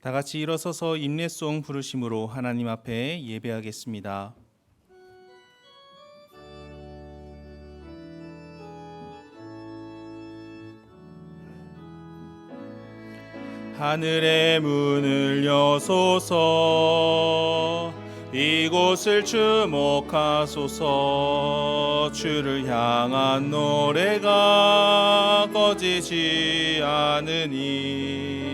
다 같이 일어서서 임례송 부르심으로 하나님 앞에 예배하겠습니다. 하늘의 문을 여소서, 이곳을 주목하소서. 주를 향한 노래가 꺼지지 않으니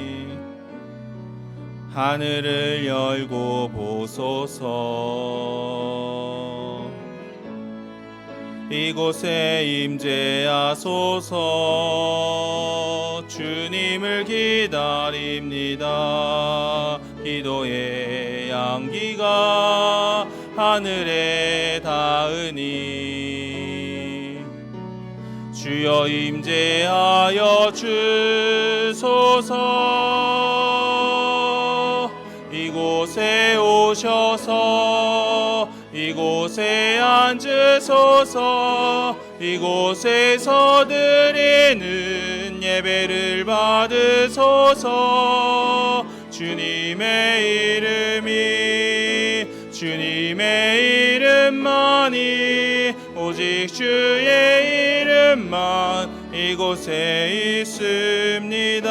하늘을 열고 보소서. 이곳에 임재하소서. 주님을 기다립니다. 기도의 향기가 하늘에 닿으니 주여 임재하여 주소서. 이곳에 오셔서 이곳에 앉으소서. 이곳에서 드리는 예배를 받으소서. 주님의 이름만이, 오직 주의 이름만 이곳에 있습니다.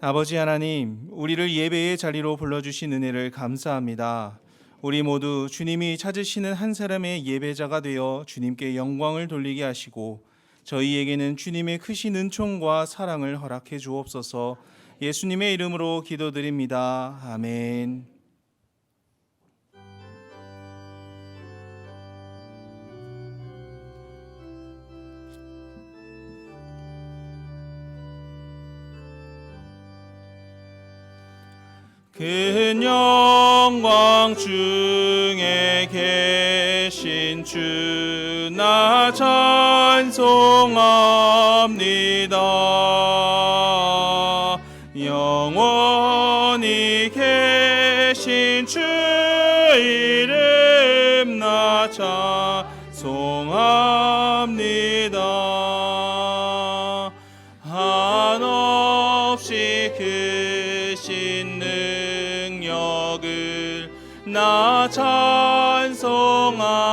아버지 하나님, 우리를 예배의 자리로 불러주신 은혜를 감사합니다. 우리 모두 주님이 찾으시는 한 사람의 예배자가 되어 주님께 영광을 돌리게 하시고 저희에게는 주님의 크신 은총과 사랑을 허락해 주옵소서. 예수님의 이름으로 기도드립니다. 아멘. 큰 영광 중에 계신 주 나 찬송합니다. 영원히 계신 주 이름 나 찬송합니다. 한없이 크신 능력을 나 찬송합니다.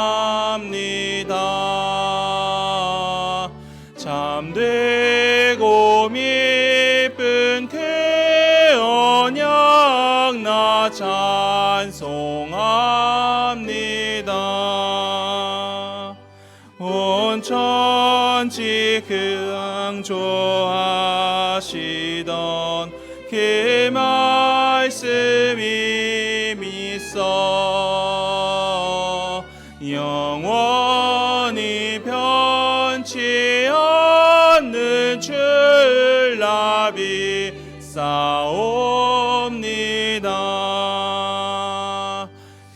참되고 미쁜 그 언약 나 찬송합니다. 온 천지 강조하시던 그 말씀이 믿어 영원히 변치 않는 줄 믿사옵니다.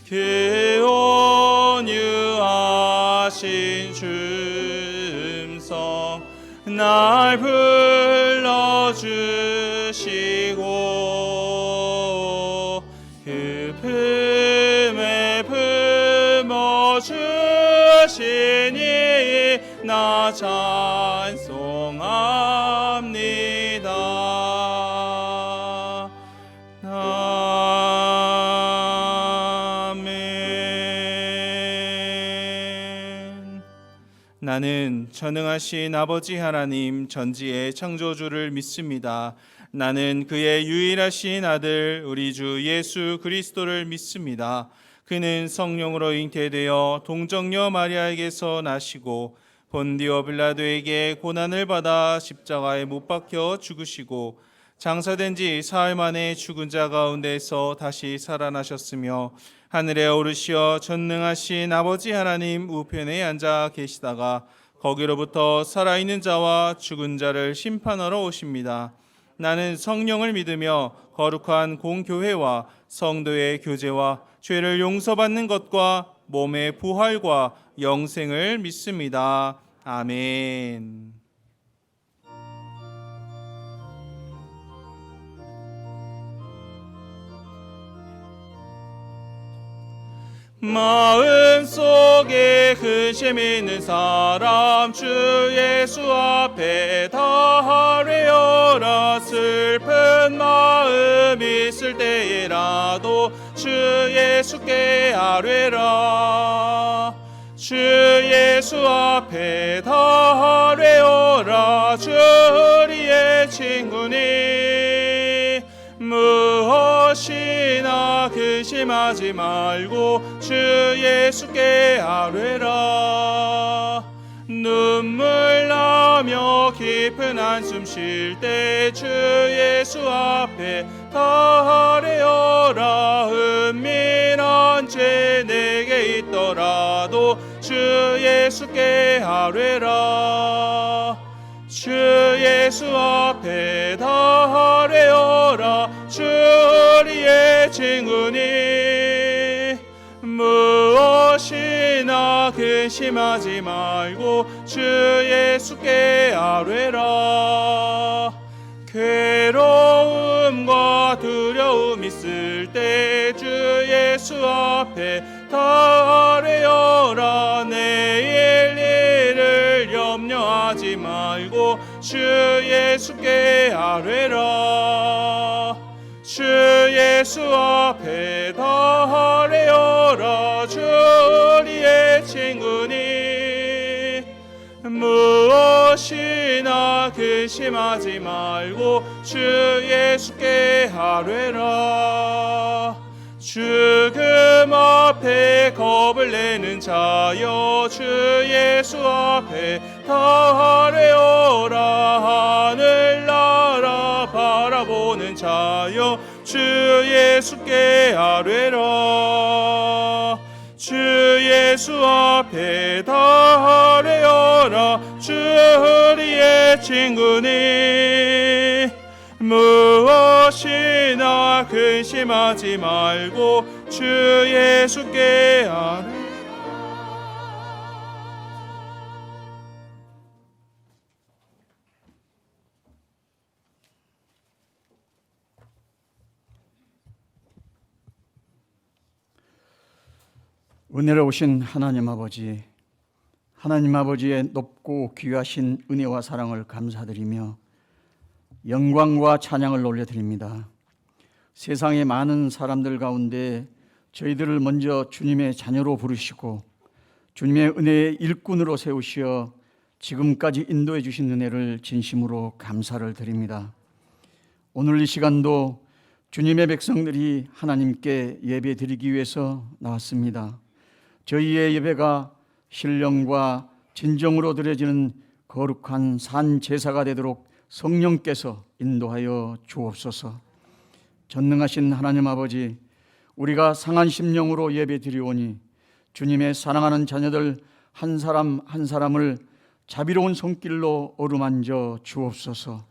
그 온유하신 주음성 날 불러주시고 그 품에 품어주시니 나 찬송합니다. 아멘. 나는 전능하신 아버지 하나님 전지의 창조주를 믿습니다. 나는 그의 유일하신 아들 우리 주 예수 그리스도를 믿습니다. 그는 성령으로 잉태되어 동정녀 마리아에게서 나시고 본디오 빌라도에게 고난을 받아 십자가에 못 박혀 죽으시고 장사된 지 사흘 만에 죽은 자 가운데서 다시 살아나셨으며 하늘에 오르시어 전능하신 아버지 하나님 우편에 앉아 계시다가 거기로부터 살아있는 자와 죽은 자를 심판하러 오십니다. 나는 성령을 믿으며 거룩한 공교회와 성도의 교제와 죄를 용서받는 것과 몸의 부활과 영생을 믿습니다. 아멘. 마음속에 근심 있는 사람 주 예수 앞에 다하래요. 내가 슬픈 마음 있을 때에라도 주 예수께 아뢰라. 주 예수 앞에 다 아뢰어라. 주 우리의 친구니 무엇이나 근심하지 말고 주 예수께 아뢰라. 눈물 나며 깊은 한숨 쉴 때 주 예수 앞에 다 아뢰어라. 은밀한 죄 내게 있더라도 주 예수께 아뢰라. 주 예수 앞에 다 아뢰어라. 주 우리의 친구니 무엇이나 근심하지 말고 주 예수께 아뢰라. 괴로움과 두려움 있을 때 주 예수 앞에 다 아뢰어라. 내일 일을 염려하지 말고 주 예수께 아뢰라. 주 예수 앞에 다 아뢰어라. 주 우리의 친구니 무엇이나 근심하지 말고 주 예수께 아뢰라. 죽음 앞에 겁을 내는 자여 주 예수 앞에 다 아뢰어라. 하늘나라 바라보는 자여 주 예수께 아뢰라. 주 예수 앞에 다 아뢰어라. 주 우리의 친구니 무엇이나 근심하지 말고 주 예수께 아뢰라. 은혜로우신 하나님 아버지, 하나님 아버지의 높고 귀하신 은혜와 사랑을 감사드리며 영광과 찬양을 올려드립니다. 세상의 많은 사람들 가운데 저희들을 먼저 주님의 자녀로 부르시고 주님의 은혜의 일꾼으로 세우시어 지금까지 인도해 주신 은혜를 진심으로 감사를 드립니다. 오늘 이 시간도 주님의 백성들이 하나님께 예배 드리기 위해서 나왔습니다. 저희의 예배가 신령과 진정으로 드려지는 거룩한 산 제사가 되도록 성령께서 인도하여 주옵소서. 전능하신 하나님 아버지, 우리가 상한 심령으로 예배 드리오니 주님의 사랑하는 자녀들 한 사람 한 사람을 자비로운 손길로 어루만져 주옵소서.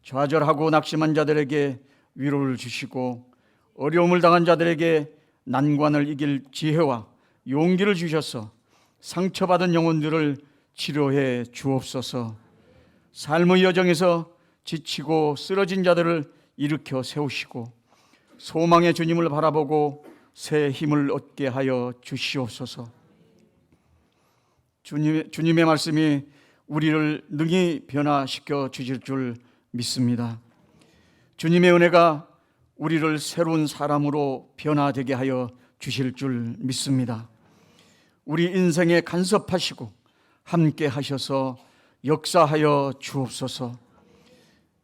좌절하고 낙심한 자들에게 위로를 주시고 어려움을 당한 자들에게 난관을 이길 지혜와 용기를 주셔서 상처받은 영혼들을 치료해 주옵소서. 삶의 여정에서 지치고 쓰러진 자들을 일으켜 세우시고 소망의 주님을 바라보고 새 힘을 얻게 하여 주시옵소서. 주님의 말씀이 우리를 능히 변화시켜 주실 줄 믿습니다. 주님의 은혜가 우리를 새로운 사람으로 변화되게 하여 주실 줄 믿습니다. 우리 인생에 간섭하시고 함께 하셔서 역사하여 주옵소서.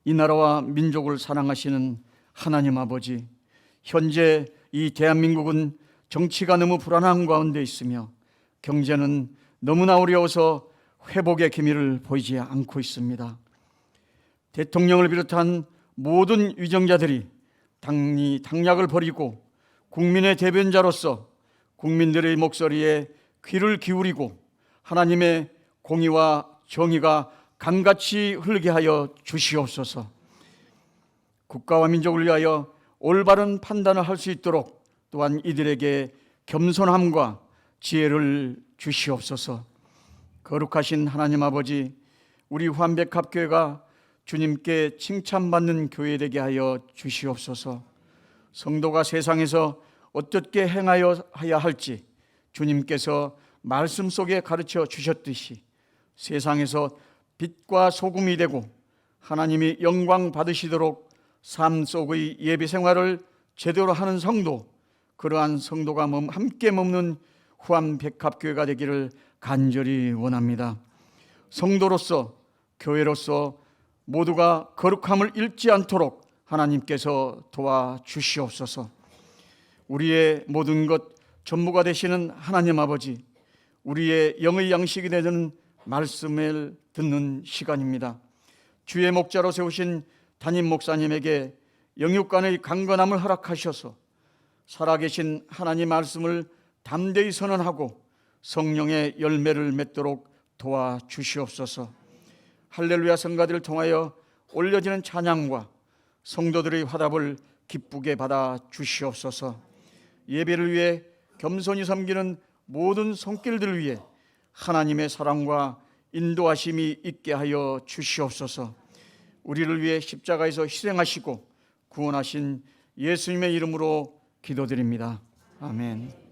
이 나라와 민족을 사랑하시는 하나님 아버지, 현재 이 대한민국은 정치가 너무 불안한 가운데 있으며 경제는 너무나 어려워서 회복의 기미를 보이지 않고 있습니다. 대통령을 비롯한 모든 위정자들이 당략을 버리고 국민의 대변자로서 국민들의 목소리에 귀를 기울이고 하나님의 공의와 정의가 강같이 흐르게 하여 주시옵소서. 국가와 민족을 위하여 올바른 판단을 할 수 있도록 또한 이들에게 겸손함과 지혜를 주시옵소서. 거룩하신 하나님 아버지, 우리 환백합교회가 주님께 칭찬받는 교회 되게 하여 주시옵소서. 성도가 세상에서 어떻게 행하여야 할지 주님께서 말씀 속에 가르쳐 주셨듯이 세상에서 빛과 소금이 되고 하나님이 영광 받으시도록 삶 속의 예배 생활을 제대로 하는 성도, 그러한 성도가 함께 머무는 후암백합교회가 되기를 간절히 원합니다. 성도로서, 교회로서 모두가 거룩함을 잃지 않도록 하나님께서 도와주시옵소서. 우리의 모든 것 전부가 되시는 하나님 아버지, 우리의 영의 양식이 되는 말씀을 듣는 시간입니다. 주의 목자로 세우신 담임 목사님에게 영육간의 강건함을 허락하셔서 살아계신 하나님 말씀을 담대히 선언하고 성령의 열매를 맺도록 도와주시옵소서. 할렐루야 성가들을 통하여 올려지는 찬양과 성도들의 화답을 기쁘게 받아 주시옵소서. 예배를 위해 겸손히 섬기는 모든 손길들을 위해 하나님의 사랑과 인도하심이 있게 하여 주시옵소서. 우리를 위해 십자가에서 희생하시고 구원하신 예수님의 이름으로 기도드립니다. 아멘.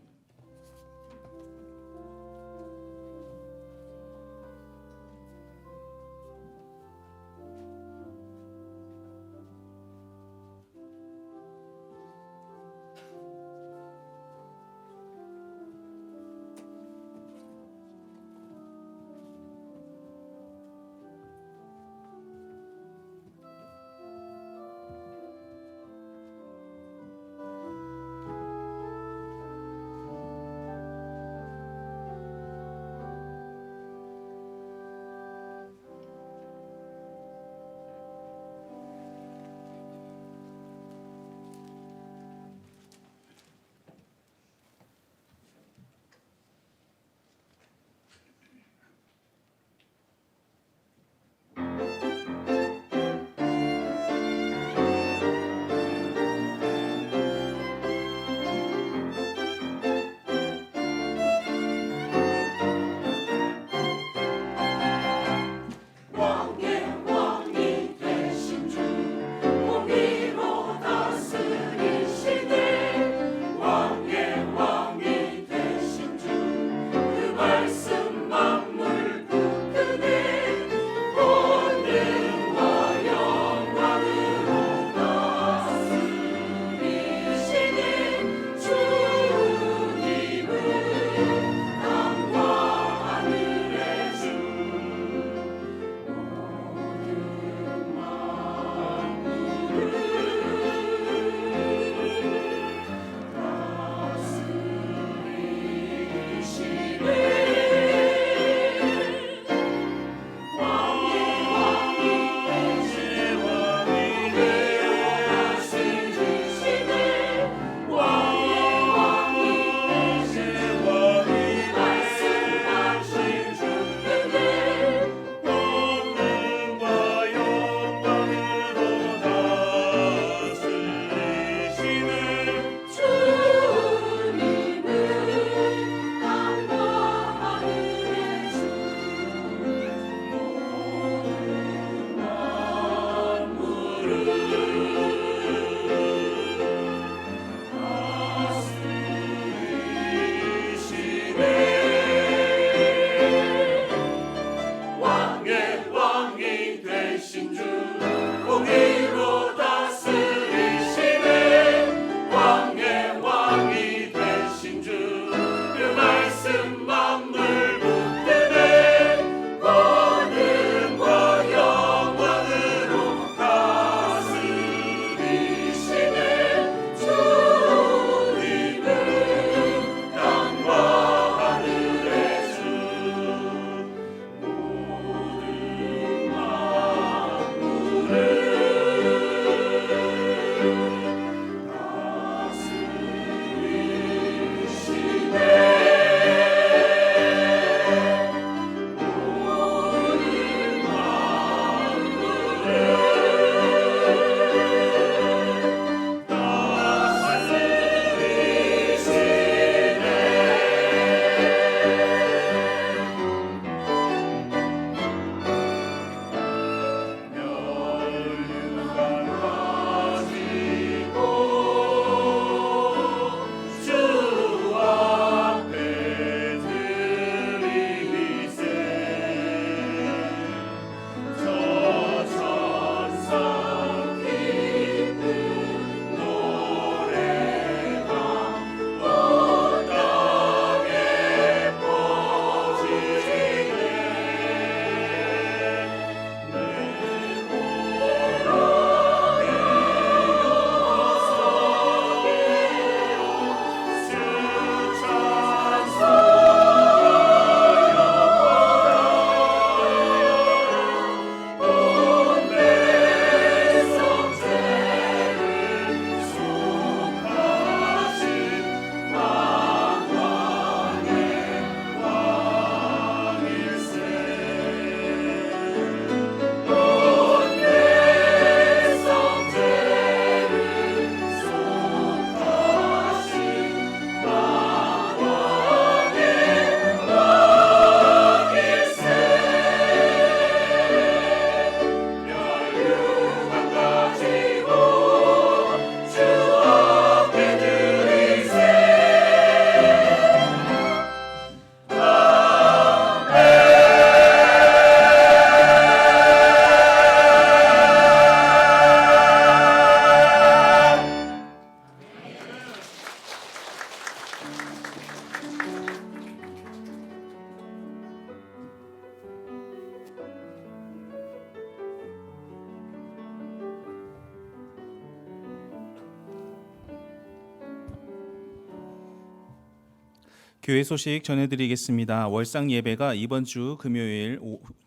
교회 소식 전해드리겠습니다. 월상 예배가 이번 주 금요일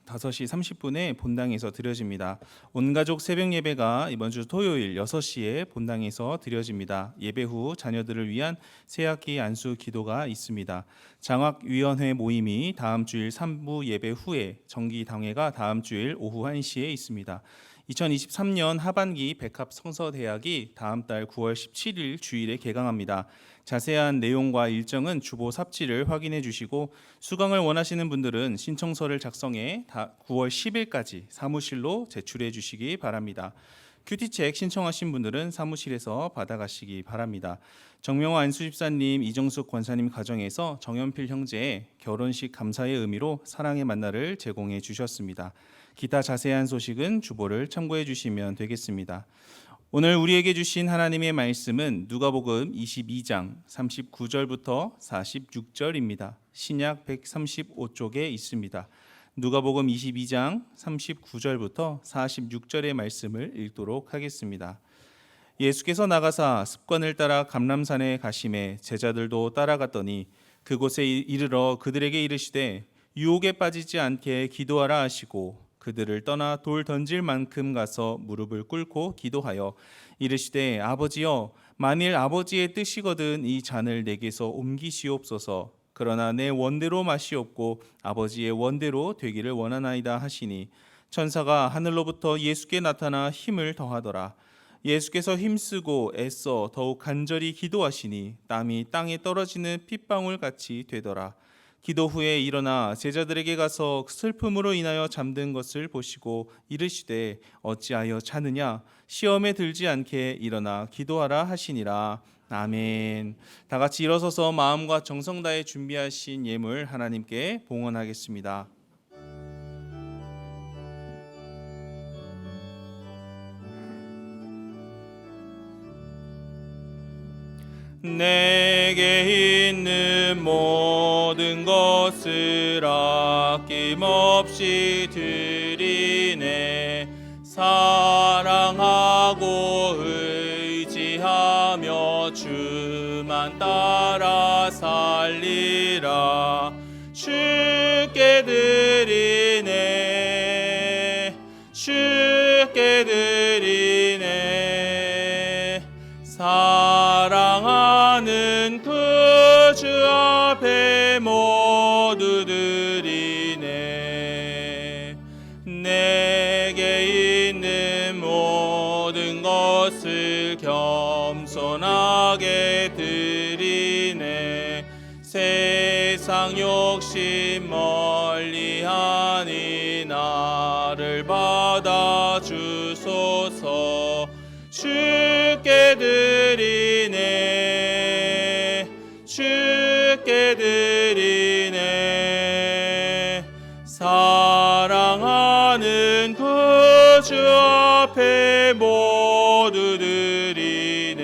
5시 30분에 본당에서 드려집니다. 온가족 새벽 예배가 이번 주 토요일 6시에 본당에서 드려집니다. 예배 후 자녀들을 위한 새학기 안수 기도가 있습니다. 장학위원회 모임이 다음 주일 3부 예배 후에 정기당회가 다음 주일 오후 1시에 있습니다. 2023년 하반기 백합 성서대학이 다음 달 9월 17일 주일에 개강합니다. 자세한 내용과 일정은 주보 삽지를 확인해 주시고 수강을 원하시는 분들은 신청서를 작성해 9월 10일까지 사무실로 제출해 주시기 바랍니다. 큐티책 신청하신 분들은 사무실에서 받아가시기 바랍니다. 정명화 안수집사님, 이정숙 권사님 가정에서 정연필 형제의 결혼식 감사의 의미로 사랑의 만나를 제공해 주셨습니다. 기타 자세한 소식은 주보를 참고해 주시면 되겠습니다. 오늘 우리에게 주신 하나님의 말씀은 누가복음 22장 39절부터 46절입니다. 신약 135쪽에 있습니다. 누가복음 22장 39절부터 46절의 말씀을 읽도록 하겠습니다. 예수께서 나가사 습관을 따라 감람산에 가심에 제자들도 따라갔더니 그곳에 이르러 그들에게 이르시되 유혹에 빠지지 않게 기도하라 하시고 그들을 떠나 돌 던질 만큼 가서 무릎을 꿇고 기도하여 이르시되 아버지여 만일 아버지의 뜻이거든 이 잔을 내게서 옮기시옵소서. 그러나 내 원대로 마시옵고 아버지의 원대로 되기를 원하나이다 하시니 천사가 하늘로부터 예수께 나타나 힘을 더하더라. 예수께서 힘쓰고 애써 더욱 간절히 기도하시니 땀이 땅에 떨어지는 핏방울 같이 되더라. 기도 후에 일어나 제자들에게 가서 슬픔으로 인하여 잠든 것을 보시고 이르시되 어찌하여 자느냐 시험에 들지 않게 일어나 기도하라 하시니라. 아멘. 다 같이 일어서서 마음과 정성 다해 준비하신 예물 하나님께 봉헌하겠습니다. 내게 있는 모든 것을 아낌없이 드리네. 사랑하고 의지하며 주만 따라 살리라. 주께 드리네. 주께 드리네. 사랑하는 그 주 앞에 모두 드리네. 내게 있는 모든 것을 겸손하게 드리네. 세상 욕심 멀리하니 나를 받아 주소서. 주께 드리네. 주께 드리네. 사랑하는 그 주 앞에 모두 드리네.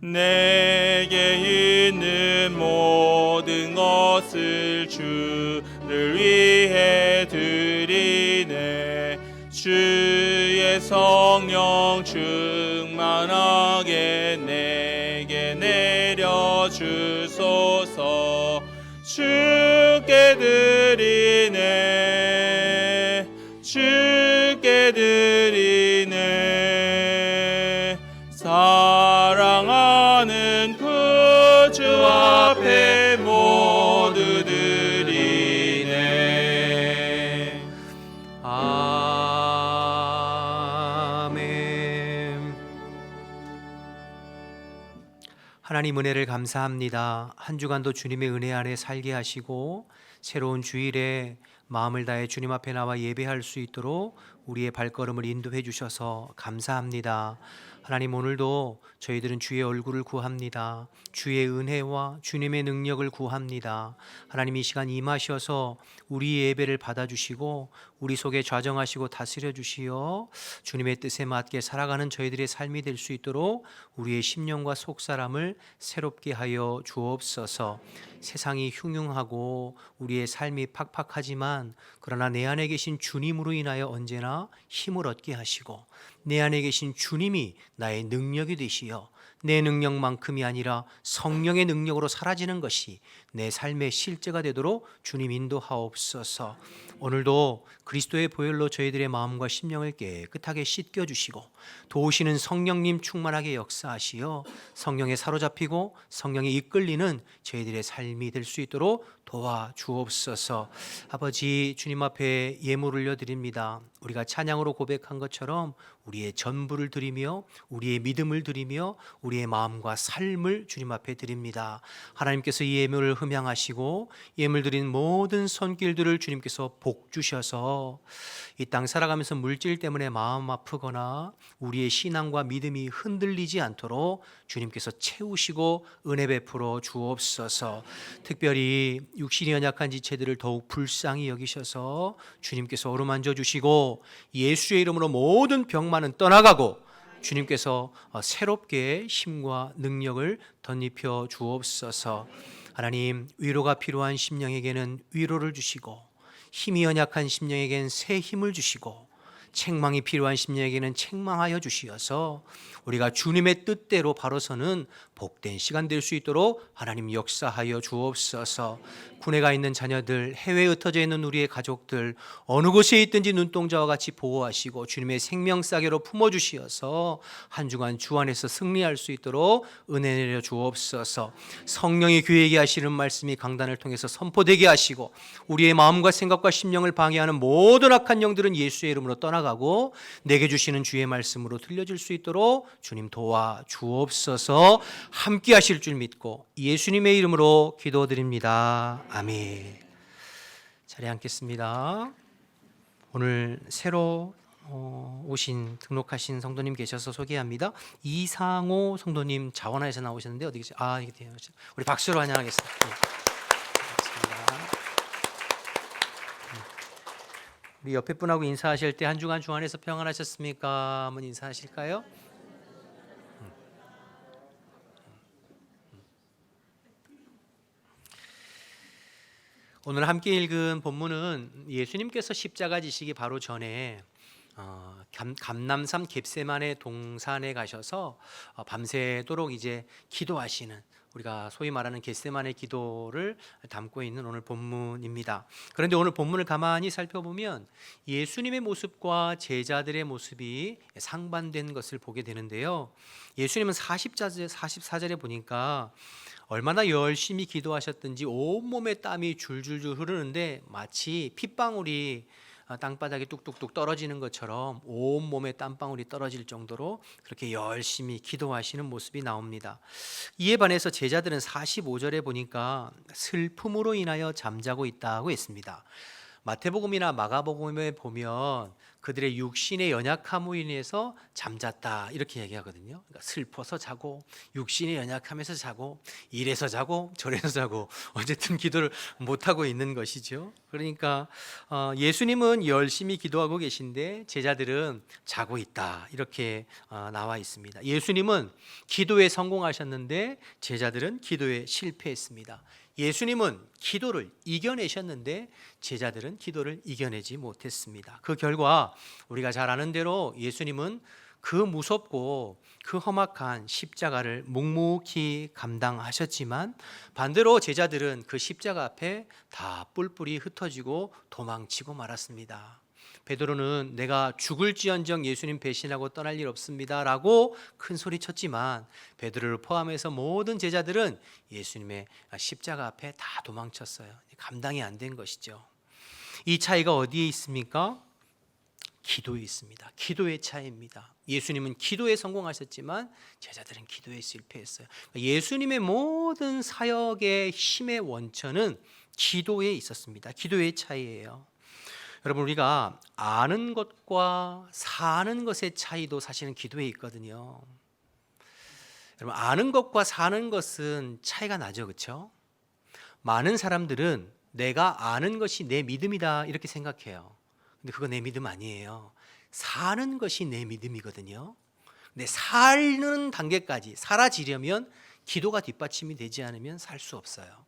내게 있는 모든 것을 주를 위해 드리네. 주의 성령 충만하게 내게 내려주소서. 주께 드리네. 주께 드리네. 사랑하는 그 주 앞에 모두 드리네. 하나님 은혜를 감사합니다. 한 주간도 주님의 은혜 안에 살게 하시고 새로운 주일에 마음을 다해 주님 앞에 나와 예배할 수 있도록 우리의 발걸음을 인도해 주셔서 감사합니다. 하나님, 오늘도 저희들은 주의 얼굴을 구합니다. 주의 은혜와 주님의 능력을 구합니다. 하나님, 이 시간 임하셔서 우리 예배를 받아주시고 우리 속에 좌정하시고 다스려 주시어 주님의 뜻에 맞게 살아가는 저희들의 삶이 될 수 있도록 우리의 심령과 속사람을 새롭게 하여 주옵소서. 세상이 흉흉하고 우리의 삶이 팍팍하지만 그러나 내 안에 계신 주님으로 인하여 언제나 힘을 얻게 하시고 내 안에 계신 주님이 나의 능력이 되시어 내 능력만큼이 아니라 성령의 능력으로 사라지는 것이 내 삶의 실제가 되도록 주님 인도하옵소서. 오늘도 그리스도의 보혈로 저희들의 마음과 심령을 깨끗하게 씻겨주시고 도우시는 성령님 충만하게 역사하시어 성령에 사로잡히고 성령에 이끌리는 저희들의 삶이 될 수 있도록 도와주옵소서. 아버지, 주님 앞에 예물을 올려드립니다. 우리가 찬양으로 고백한 것처럼 우리의 전부를 드리며 우리의 믿음을 드리며 우리의 마음과 삶을 주님 앞에 드립니다. 하나님께서 이 예물을 흠양하시고 예물 드린 모든 손길들을 주님께서 복 주셔서 이 땅 살아가면서 물질 때문에 마음 아프거나 우리의 신앙과 믿음이 흔들리지 않도록 주님께서 채우시고 은혜 베풀어 주옵소서. 특별히 육신이 연약한 지체들을 더욱 불쌍히 여기셔서 주님께서 어루만져 주시고 예수의 이름으로 모든 병만은 떠나가고 주님께서 새롭게 힘과 능력을 덧입혀 주옵소서. 하나님, 위로가 필요한 심령에게는 위로를 주시고 힘이 연약한 심령에게는 새 힘을 주시고 책망이 필요한 심령에게는 책망하여 주시어서 우리가 주님의 뜻대로 바로 서는 복된 시간 될 수 있도록 하나님 역사하여 주옵소서. 군에 가 있는 자녀들, 해외에 흩어져 있는 우리의 가족들 어느 곳에 있든지 눈동자와 같이 보호하시고 주님의 생명싸개로 품어주시어서 한 주간 주 안에서 승리할 수 있도록 은혜 내려 주옵소서. 성령의 교회에게 하시는 말씀이 강단을 통해서 선포되게 하시고 우리의 마음과 생각과 심령을 방해하는 모든 악한 영들은 예수의 이름으로 떠나가고 내게 주시는 주의 말씀으로 들려질 수 있도록 주님 도와 주옵소서. 함께 하실 줄 믿고 예수님의 이름으로 기도드립니다. 아멘. 자리에 앉겠습니다. 오늘 새로 등록하신 성도님 계셔서 소개합니다. 이상호 성도님 자원하에서 나오셨는데 어디 계세요? 이게 돼요. 우리 박수로 환영하겠습니다. 우리 옆에 분하고 인사하실 때 한 주간 주 안에서 평안하셨습니까? 한번 인사하실까요? 오늘 함께 읽은 본문은 예수님께서 십자가 지시기 바로 전에 감람산 겟세마네 동산에 가셔서 밤새도록 이제 기도하시는, 우리가 소위 말하는 겟세마네 기도를 담고 있는 오늘 본문입니다. 그런데 오늘 본문을 가만히 살펴보면 예수님의 모습과 제자들의 모습이 상반된 것을 보게 되는데요. 예수님은 44절에 보니까 얼마나 열심히 기도하셨든지 온몸에 땀이 줄줄줄 흐르는데 마치 핏방울이 땅바닥에 뚝뚝뚝 떨어지는 것처럼 온몸에 땀방울이 떨어질 정도로 그렇게 열심히 기도하시는 모습이 나옵니다. 이에 반해서 제자들은 45절에 보니까 슬픔으로 인하여 잠자고 있다고 했습니다. 마태복음이나 마가복음에 보면 그들의 육신의 연약함으로 인해서 잠잤다 이렇게 얘기하거든요. 그러니까 슬퍼서 자고 육신의 연약함에서 자고 이래서 자고 저래서 자고 어쨌든 기도를 못하고 있는 것이죠. 그러니까 예수님은 열심히 기도하고 계신데 제자들은 자고 있다 이렇게 나와 있습니다. 예수님은 기도에 성공하셨는데 제자들은 기도에 실패했습니다. 예수님은 기도를 이겨내셨는데 제자들은 기도를 이겨내지 못했습니다. 그 결과 우리가 잘 아는 대로 예수님은 그 무섭고 그 험악한 십자가를 묵묵히 감당하셨지만 반대로 제자들은 그 십자가 앞에 다 뿔뿔이 흩어지고 도망치고 말았습니다. 베드로는 내가 죽을지언정 예수님 배신하고 떠날 일 없습니다 라고 큰 소리 쳤지만 베드로를 포함해서 모든 제자들은 예수님의 십자가 앞에 다 도망쳤어요. 감당이 안 된 것이죠. 이 차이가 어디에 있습니까? 기도에 있습니다. 기도의 차이입니다. 예수님은 기도에 성공하셨지만 제자들은 기도에 실패했어요. 예수님의 모든 사역의 힘의 원천은 기도에 있었습니다. 기도의 차이예요. 여러분, 우리가 아는 것과 사는 것의 차이도 사실은 기도에 있거든요. 여러분, 아는 것과 사는 것은 차이가 나죠, 그렇죠? 많은 사람들은 내가 아는 것이 내 믿음이다 이렇게 생각해요. 근데 그거 내 믿음 아니에요. 사는 것이 내 믿음이거든요. 근데 사는 단계까지 사라지려면 기도가 뒷받침이 되지 않으면 살 수 없어요.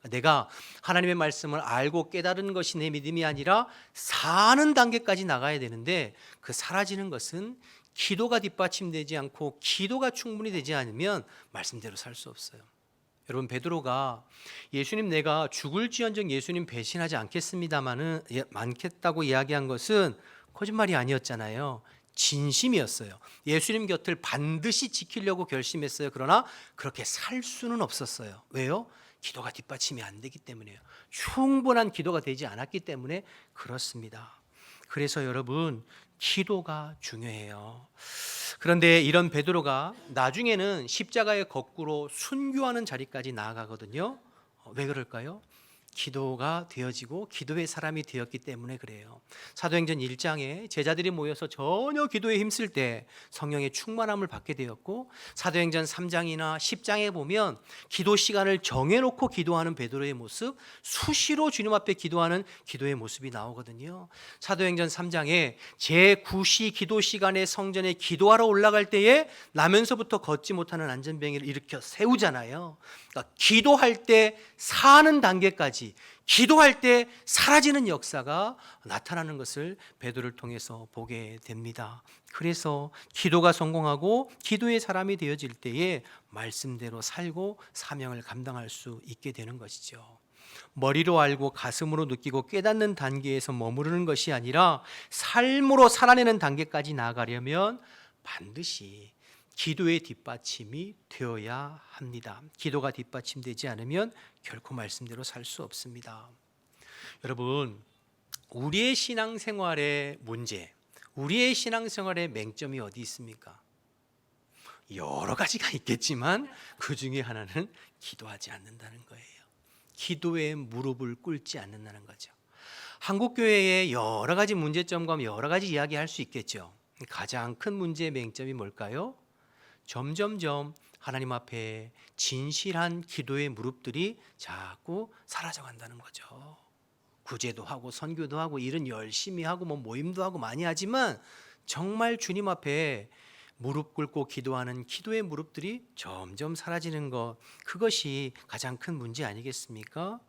내가 하나님의 말씀을 알고 깨달은 것이 내 믿음이 아니라 사는 단계까지 나가야 되는데 그 사라지는 것은 기도가 뒷받침되지 않고 기도가 충분히 되지 않으면 말씀대로 살 수 없어요. 여러분, 베드로가 예수님 내가 죽을지언정 예수님 배신하지 않겠습니다마는 많겠다고 이야기한 것은 거짓말이 아니었잖아요. 진심이었어요. 예수님 곁을 반드시 지키려고 결심했어요. 그러나 그렇게 살 수는 없었어요. 왜요? 기도가 뒷받침이 안 되기 때문에요. 충분한 기도가 되지 않았기 때문에 그렇습니다. 그래서 여러분, 기도가 중요해요. 그런데 이런 베드로가 나중에는 십자가의 거꾸로 순교하는 자리까지 나아가거든요. 왜 그럴까요? 기도가 되어지고 기도의 사람이 되었기 때문에 그래요. 사도행전 1장에 제자들이 모여서 전혀 기도에 힘쓸 때 성령의 충만함을 받게 되었고, 사도행전 3장이나 10장에 보면 기도 시간을 정해놓고 기도하는 베드로의 모습, 수시로 주님 앞에 기도하는 기도의 모습이 나오거든요. 사도행전 3장에 제9시 기도 시간에 성전에 기도하러 올라갈 때에 나면서부터 걷지 못하는 안전병이를 일으켜 세우잖아요. 그러니까 기도할 때 사는 단계까지, 기도할 때 사라지는 역사가 나타나는 것을 베드로를 통해서 보게 됩니다. 그래서 기도가 성공하고 기도의 사람이 되어질 때에 말씀대로 살고 사명을 감당할 수 있게 되는 것이죠. 머리로 알고 가슴으로 느끼고 깨닫는 단계에서 머무르는 것이 아니라 삶으로 살아내는 단계까지 나아가려면 반드시 기도의 뒷받침이 되어야 합니다. 기도가 뒷받침되지 않으면 결코 말씀대로 살 수 없습니다. 여러분, 우리의 신앙생활의 문제, 우리의 신앙생활의 맹점이 어디 있습니까? 여러 가지가 있겠지만 그 중에 하나는 기도하지 않는다는 거예요. 기도에 무릎을 꿇지 않는다는 거죠. 한국교회의 여러 가지 문제점과 여러 가지 이야기할 수 있겠죠. 가장 큰 문제의 맹점이 뭘까요? 점점점 하나님 앞에 진실한 기도의 무릎들이 자꾸 사라져간다는 거죠. 구제도 하고 선교도 하고 일은 열심히 하고 모임도 하고 많이 하지만 정말 주님 앞에 무릎 꿇고 기도하는 기도의 무릎들이 점점 사라지는 것, 그것이 가장 큰 문제 아니겠습니까?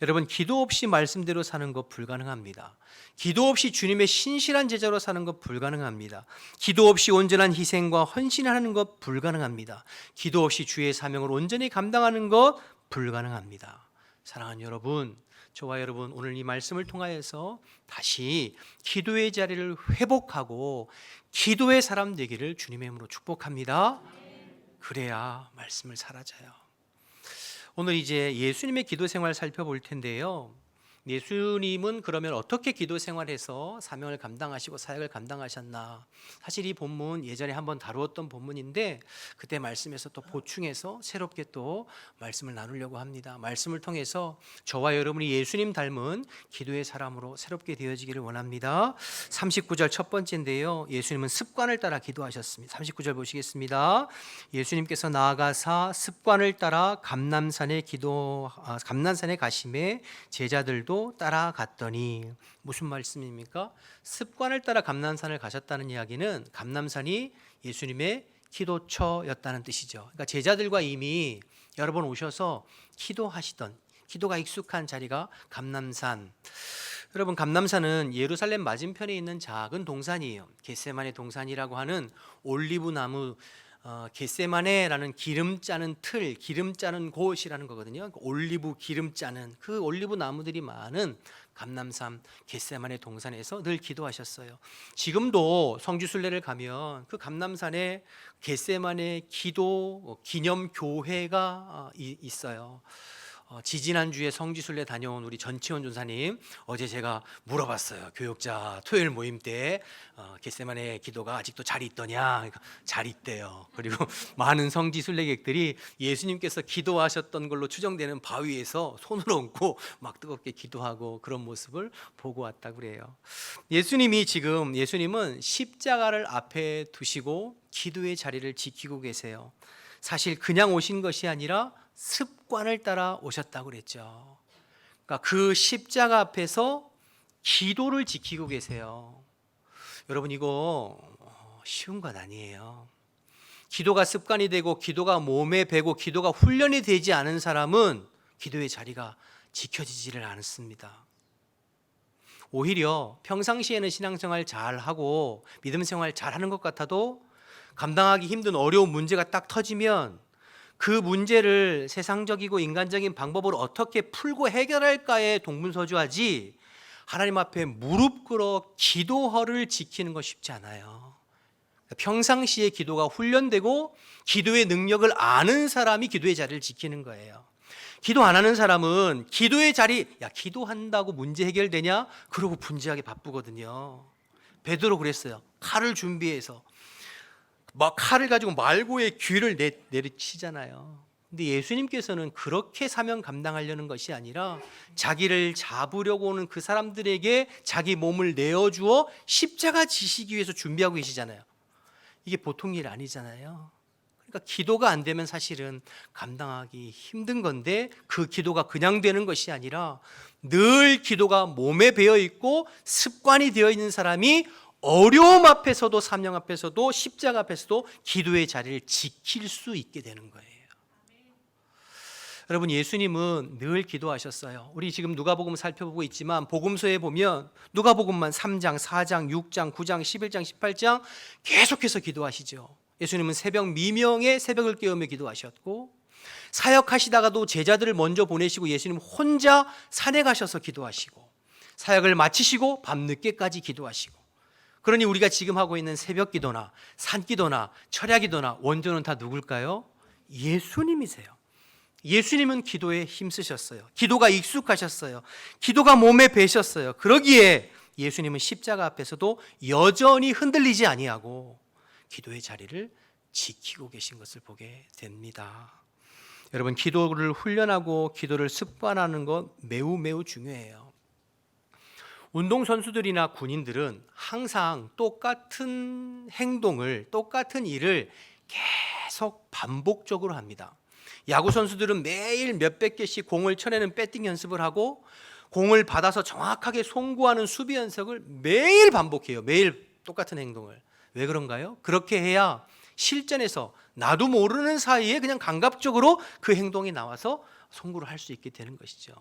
여러분, 기도 없이 말씀대로 사는 것 불가능합니다. 기도 없이 주님의 신실한 제자로 사는 것 불가능합니다. 기도 없이 온전한 희생과 헌신하는 것 불가능합니다. 기도 없이 주의 사명을 온전히 감당하는 것 불가능합니다. 사랑하는 여러분, 저와 여러분, 오늘 이 말씀을 통하여서 다시 기도의 자리를 회복하고 기도의 사람 되기를 주님의 이름으로 축복합니다. 그래야 말씀을 사라져요. 오늘 이제 예수님의 기도 생활 살펴볼 텐데요. 예수님은 그러면 어떻게 기도 생활해서 사명을 감당하시고 사역을 감당하셨나? 사실 이 본문 예전에 한번 다루었던 본문인데 그때 말씀에서 또 보충해서 새롭게 또 말씀을 나누려고 합니다. 말씀을 통해서 저와 여러분이 예수님 닮은 기도의 사람으로 새롭게 되어지기를 원합니다. 39절 첫 번째인데요. 예수님은 습관을 따라 기도하셨습니다. 39절 보시겠습니다. 예수님께서 나아가사 습관을 따라 감람산에 가심에 제자들도 따라갔더니, 무슨 말씀입니까? 습관을 따라 감람산을 가셨다는 이야기는 감람산이 예수님의 기도처였다는 뜻이죠. 그러니까 제자들과 이미 여러 번 오셔서 기도하시던, 기도가 익숙한 자리가 감람산. 여러분, 감람산은 예루살렘 맞은편에 있는 작은 동산이에요. 겟세마네 동산이라고 하는 올리브 나무, 겟세마네라는 기름 짜는 틀, 기름 짜는 곳이라는 거거든요. 올리브 기름 짜는 그 올리브 나무들이 많은 감람산 겟세마네 동산에서 늘 기도하셨어요. 지금도 성지순례를 가면 그 감람산에 겟세마네 기도 기념 교회가 있어요. 지지난주에 성지순례 다녀온 우리 전치원 전사님, 어제 제가 물어봤어요. 교역자 토요일 모임 때 겟세마네 기도가 아직도 잘 있더냐? 그러니까 잘 있대요. 그리고 많은 성지순례객들이 예수님께서 기도하셨던 걸로 추정되는 바위에서 손을 얹고 막 뜨겁게 기도하고 그런 모습을 보고 왔다고 그래요. 예수님은 십자가를 앞에 두시고 기도의 자리를 지키고 계세요. 사실 그냥 오신 것이 아니라 습관을 따라 오셨다고 그랬죠. 그러니까 그 십자가 앞에서 기도를 지키고 계세요. 여러분, 이거 쉬운 것 아니에요. 기도가 습관이 되고 기도가 몸에 배고 기도가 훈련이 되지 않은 사람은 기도의 자리가 지켜지지를 않습니다. 오히려 평상시에는 신앙생활 잘하고 믿음 생활 잘하는 것 같아도 감당하기 힘든 어려운 문제가 딱 터지면 그 문제를 세상적이고 인간적인 방법으로 어떻게 풀고 해결할까에 동분서주하지 하나님 앞에 무릎 꿇어 기도허를 지키는 거 쉽지 않아요. 평상시에 기도가 훈련되고 기도의 능력을 아는 사람이 기도의 자리를 지키는 거예요. 기도 안 하는 사람은 기도의 자리, 야 기도한다고 문제 해결되냐? 그러고 분주하게 바쁘거든요. 베드로 그랬어요. 칼을 준비해서 막 칼을 가지고 말고의 귀를 내리치잖아요. 근데 예수님께서는 그렇게 사명 감당하려는 것이 아니라 자기를 잡으려고 오는 그 사람들에게 자기 몸을 내어주어 십자가 지시기 위해서 준비하고 계시잖아요. 이게 보통 일 아니잖아요. 그러니까 기도가 안 되면 사실은 감당하기 힘든 건데 그 기도가 그냥 되는 것이 아니라 늘 기도가 몸에 배어 있고 습관이 되어 있는 사람이 어려움 앞에서도 사명 앞에서도 십자가 앞에서도 기도의 자리를 지킬 수 있게 되는 거예요. 여러분, 예수님은 늘 기도하셨어요. 우리 지금 누가복음 살펴보고 있지만 복음서에 보면 누가복음만 3장, 4장, 6장, 9장, 11장, 18장 계속해서 기도하시죠. 예수님은 새벽 미명에 새벽을 깨우며 기도하셨고 사역하시다가도 제자들을 먼저 보내시고 예수님 혼자 산에 가셔서 기도하시고 사역을 마치시고 밤늦게까지 기도하시고 그러니 우리가 지금 하고 있는 새벽 기도나 산기도나 철야기도나 원조는 다 누굴까요? 예수님이세요. 예수님은 기도에 힘쓰셨어요. 기도가 익숙하셨어요. 기도가 몸에 배셨어요. 그러기에 예수님은 십자가 앞에서도 여전히 흔들리지 아니하고 기도의 자리를 지키고 계신 것을 보게 됩니다. 여러분, 기도를 훈련하고 기도를 습관하는 것 매우 중요해요. 운동선수들이나 군인들은 항상 똑같은 행동을, 똑같은 일을 계속 반복적으로 합니다. 야구 선수들은 매일 몇백 개씩 공을 쳐내는 배팅 연습을 하고 공을 받아서 정확하게 송구하는 수비 연습을 매일 반복해요. 매일 똑같은 행동을. 왜 그런가요? 그렇게 해야 실전에서 나도 모르는 사이에 그냥 감각적으로 그 행동이 나와서 송구를 할 수 있게 되는 것이죠.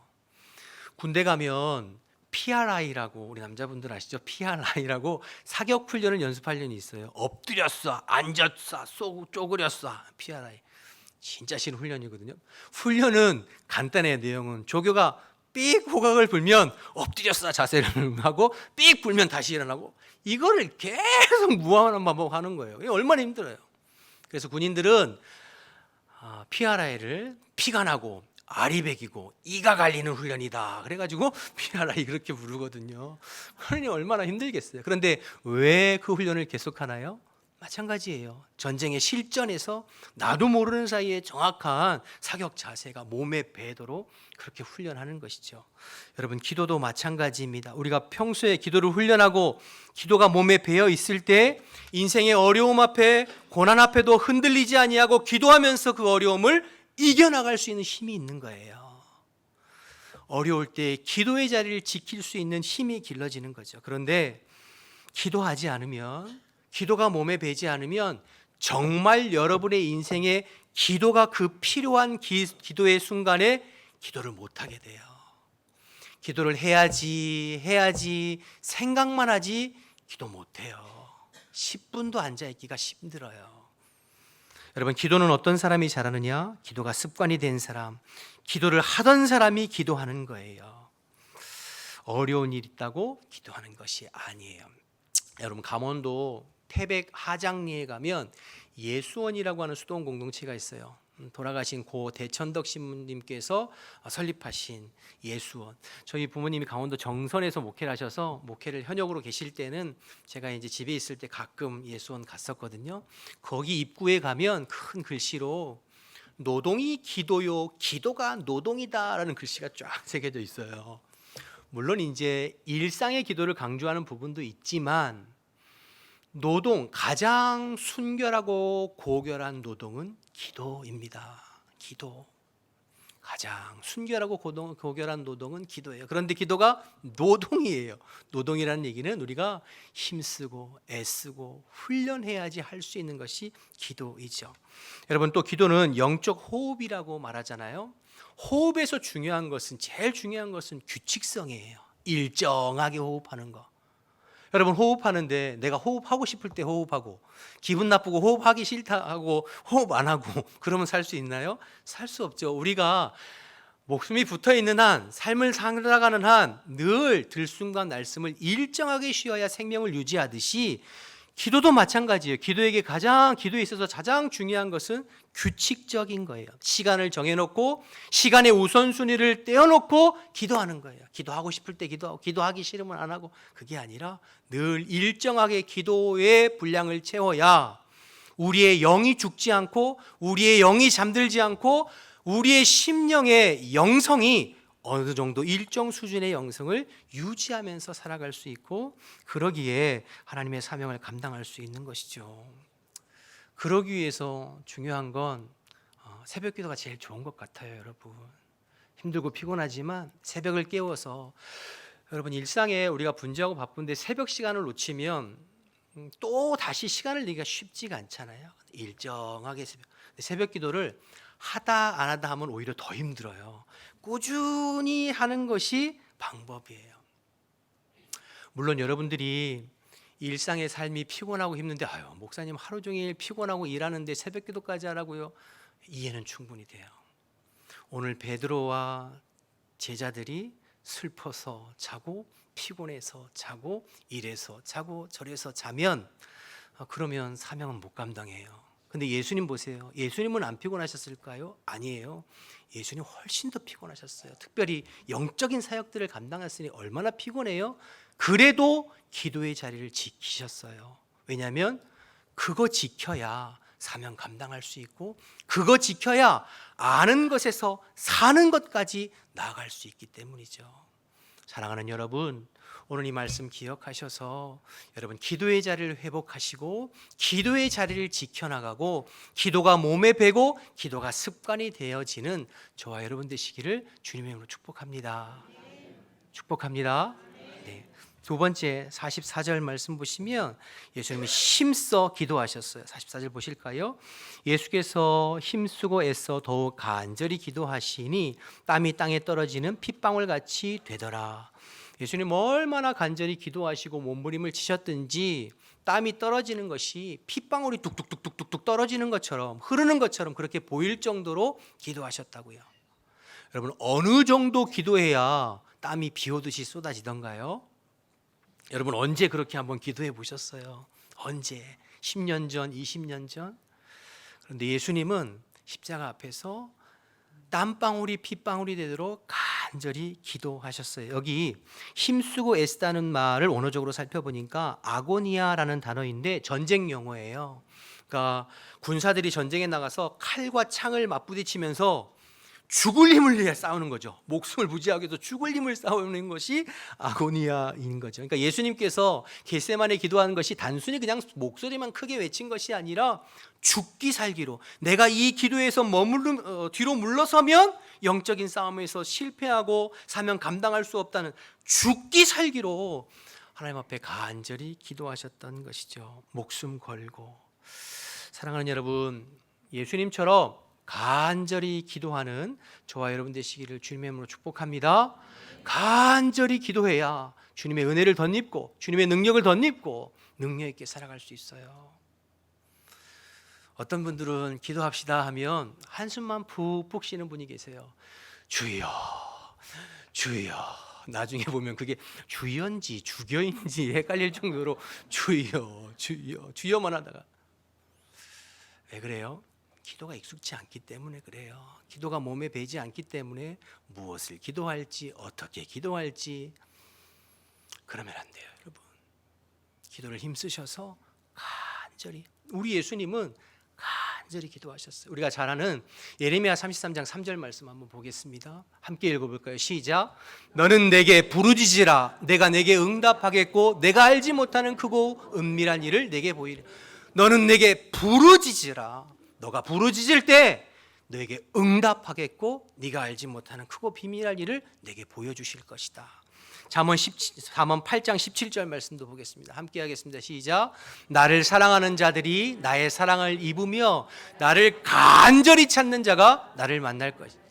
군대 가면 PRI라고, 우리 남자분들 아시죠? PRI라고 사격 훈련을 연습할 년이 있어요. 엎드렸어, 앉았어, 쏘고 쪼그렸어. PRI. 진짜 싫은 훈련이거든요. 훈련은 간단해요. 내용은 조교가 삑 호각을 불면 엎드렸어 자세를 하고 삑 불면 다시 일어나고 이거를 계속 무한한 반복하는 거예요. 이게 얼마나 힘들어요. 그래서 군인들은 PRI를 피가 나고 알이 배기고 이가 갈리는 훈련이다. 그래가지고 PRI 그렇게 부르거든요. 그러니 얼마나 힘들겠어요. 그런데 왜 그 훈련을 계속하나요? 마찬가지예요. 전쟁의 실전에서 나도 모르는 사이에 정확한 사격 자세가 몸에 배도록 그렇게 훈련하는 것이죠. 여러분, 기도도 마찬가지입니다. 우리가 평소에 기도를 훈련하고 기도가 몸에 배어 있을 때 인생의 어려움 앞에 고난 앞에도 흔들리지 아니하고 기도하면서 그 어려움을 이겨나갈 수 있는 힘이 있는 거예요. 어려울 때 기도의 자리를 지킬 수 있는 힘이 길러지는 거죠. 그런데 기도하지 않으면, 기도가 몸에 배지 않으면 정말 여러분의 인생에 기도가 그 필요한 기도의 순간에 기도를 못하게 돼요. 기도를 해야지 생각만 하지 기도 못해요. 10분도 앉아있기가 힘들어요. 여러분, 기도는 어떤 사람이 잘하느냐? 기도가 습관이 된 사람, 기도를 하던 사람이 기도하는 거예요. 어려운 일 있다고 기도하는 것이 아니에요. 여러분, 강원도 태백 하장리에 가면 예수원이라고 하는 수도원 공동체가 있어요. 돌아가신 고 대천덕 신부님께서 설립하신 예수원. 저희 부모님이 강원도 정선에서 목회를 하셔서 목회를 현역으로 계실 때는 제가 이제 집에 있을 때 가끔 예수원 갔었거든요. 거기 입구에 가면 큰 글씨로 노동이 기도요, 기도가 노동이다라는 글씨가 쫙 새겨져 있어요. 물론 이제 일상의 기도를 강조하는 부분도 있지만 노동, 가장 순결하고 고결한 노동은 기도입니다. 기도. 가장 순결하고 고결한 노동은 기도예요. 그런데 기도가 노동이에요. 노동이라는 얘기는 우리가 힘쓰고 애쓰고 훈련해야지 할 수 있는 것이 기도이죠. 여러분, 또 기도는 영적 호흡이라고 말하잖아요. 호흡에서 제일 중요한 것은 규칙성이에요. 일정하게 호흡하는 거. 여러분 호흡하는데 내가 호흡하고 싶을 때 호흡하고 기분 나쁘고 호흡하기 싫다 하고 호흡 안 하고 그러면 살 수 있나요? 살 수 없죠. 우리가 목숨이 붙어 있는 한, 삶을 살아가는 한 늘 들숨과 날숨을 일정하게 쉬어야 생명을 유지하듯이 기도도 마찬가지예요. 기도에 있어서 가장 중요한 것은 규칙적인 거예요. 시간을 정해놓고 시간의 우선순위를 떼어놓고 기도하는 거예요. 기도하고 싶을 때 기도하고 기도하기 싫으면 안 하고, 그게 아니라 늘 일정하게 기도의 분량을 채워야 우리의 영이 죽지 않고 우리의 영이 잠들지 않고 우리의 심령의 영성이 어느 정도 일정 수준의 영성을 유지하면서 살아갈 수 있고, 그러기에 하나님의 사명을 감당할 수 있는 것이죠. 그러기 위해서 중요한 건 새벽 기도가 제일 좋은 것 같아요. 여러분, 힘들고 피곤하지만 새벽을 깨워서, 여러분 일상에 우리가 분주하고 바쁜데 새벽 시간을 놓치면 또 다시 시간을 내기가 쉽지가 않잖아요. 일정하게 새벽 기도를 하다 안 하다 하면 오히려 더 힘들어요. 꾸준히 하는 것이 방법이에요. 물론 여러분들이 일상의 삶이 피곤하고 힘든데, 아유 목사님 하루 종일 피곤하고 일하는데 새벽 기도까지 하라고요? 이해는 충분히 돼요. 오늘 베드로와 제자들이 슬퍼서 자고 피곤해서 자고 이래서 자고 저래서 자면 그러면 사명은 못 감당해요. 근데 예수님 보세요. 예수님은 안 피곤하셨을까요? 아니에요. 예수님 훨씬 더 피곤하셨어요. 특별히 영적인 사역들을 감당했으니 얼마나 피곤해요? 그래도 기도의 자리를 지키셨어요. 왜냐하면 그거 지켜야 사명 감당할 수 있고, 그거 지켜야 아는 것에서 사는 것까지 나아갈 수 있기 때문이죠. 사랑하는 여러분, 오늘 이 말씀 기억하셔서 여러분 기도의 자리를 회복하시고 기도의 자리를 지켜나가고 기도가 몸에 배고 기도가 습관이 되어지는 저와 여러분 되시기를 주님의 이름으로 축복합니다. 축복합니다. 네. 두 번째 44절 말씀 보시면 예수님이 힘써 기도하셨어요. 44절 보실까요? 예수께서 힘쓰고 애써 더욱 간절히 기도하시니 땀이 땅에 떨어지는 핏방울같이 되더라. 예수님 얼마나 간절히 기도하시고 몸부림을 치셨든지 땀이 떨어지는 것이 핏방울이 뚝뚝뚝뚝뚝 떨어지는 것처럼, 흐르는 것처럼 그렇게 보일 정도로 기도하셨다고요. 여러분 어느 정도 기도해야 땀이 비 오듯이 쏟아지던가요? 여러분 언제 그렇게 한번 기도해 보셨어요? 언제? 10년 전, 20년 전? 그런데 예수님은 십자가 앞에서 땀방울이 핏방울이 되도록 간절히 기도하셨어요. 여기 힘쓰고 애쓰다는 말을 원어적으로 살펴보니까 아고니아라는 단어인데 전쟁 용어예요. 그러니까 군사들이 전쟁에 나가서 칼과 창을 맞부딪히면서 죽을 힘을 위해 싸우는 거죠. 목숨을 부지하기 위해서 죽을 힘을 싸우는 것이 아고니아인 거죠. 그러니까 예수님께서 겟세마네 기도하는 것이 단순히 그냥 목소리만 크게 외친 것이 아니라 죽기 살기로, 내가 이 기도에서 뒤로 물러서면 영적인 싸움에서 실패하고 사명 감당할 수 없다는 죽기 살기로 하나님 앞에 간절히 기도하셨던 것이죠. 목숨 걸고. 사랑하는 여러분, 예수님처럼 간절히 기도하는 저와 여러분 되시기를 주님의 이름으로 축복합니다. 간절히 기도해야 주님의 은혜를 덧입고 주님의 능력을 덧입고 능력 있게 살아갈 수 있어요. 어떤 분들은 기도합시다 하면 한숨만 푹푹 쉬는 분이 계세요. 주여 주여. 나중에 보면 그게 주여인지 주교인지 헷갈릴 정도로 주여 주여 주여만 하다가. 왜 그래요? 기도가 익숙치 않기 때문에 그래요. 기도가 몸에 배지 않기 때문에 무엇을 기도할지 어떻게 기도할지 그러면 안 돼요. 여러분 기도를 힘쓰셔서 간절히, 우리 예수님은 간절히 기도하셨어요. 우리가 잘 아는 예레미야 33장 3절 말씀 한번 보겠습니다. 함께 읽어볼까요? 시작. 너는 내게 부르짖으라. 내가 내게 응답하겠고 내가 알지 못하는 크고 은밀한 일을 내게 보이리라. 너는 내게 부르짖으라. 너가 부르짖을 때 너에게 응답하겠고 네가 알지 못하는 크고 비밀한 일을 내게 보여주실 것이다. 잠언 8장 17절 말씀도 보겠습니다. 함께 하겠습니다. 시작. 나를 사랑하는 자들이 나의 사랑을 입으며 나를 간절히 찾는 자가 나를 만날 것이다.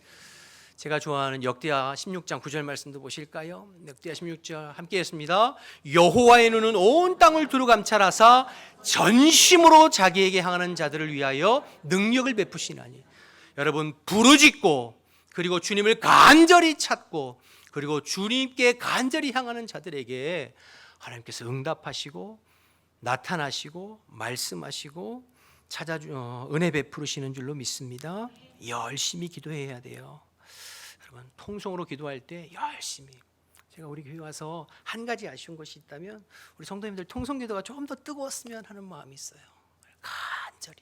제가 좋아하는 역대하 16장 9절 말씀도 보실까요? 역대하 16절 함께 했습니다. 여호와의 눈은 온 땅을 두루 감찰하사 전심으로 자기에게 향하는 자들을 위하여 능력을 베푸시나니. 여러분, 부르짖고 그리고 주님을 간절히 찾고 그리고 주님께 간절히 향하는 자들에게 하나님께서 응답하시고 나타나시고 말씀하시고 은혜 베푸시는 줄로 믿습니다. 열심히 기도해야 돼요. 여러분, 통성으로 기도할 때 열심히. 제가 우리 교회 와서 한 가지 아쉬운 것이 있다면 우리 성도님들 통성 기도가 조금 더 뜨거웠으면 하는 마음이 있어요. 간절히.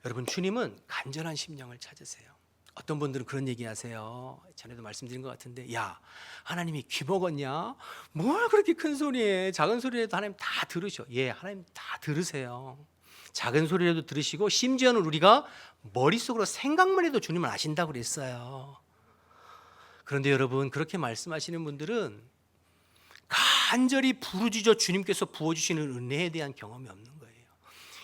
여러분, 주님은 간절한 심령을 찾으세요. 어떤 분들은 그런 얘기하세요. 전에도 말씀드린 것 같은데, 야, 하나님이 귀 먹었냐? 뭘 그렇게 큰 소리해? 작은 소리라도 하나님 다 들으셔. 예, 하나님 다 들으세요. 작은 소리라도 들으시고, 심지어는 우리가 머릿속으로 생각만 해도 주님을 아신다고 그랬어요. 그런데 여러분, 그렇게 말씀하시는 분들은 간절히 부르짖어 주님께서 부어주시는 은혜에 대한 경험이 없는 거예요.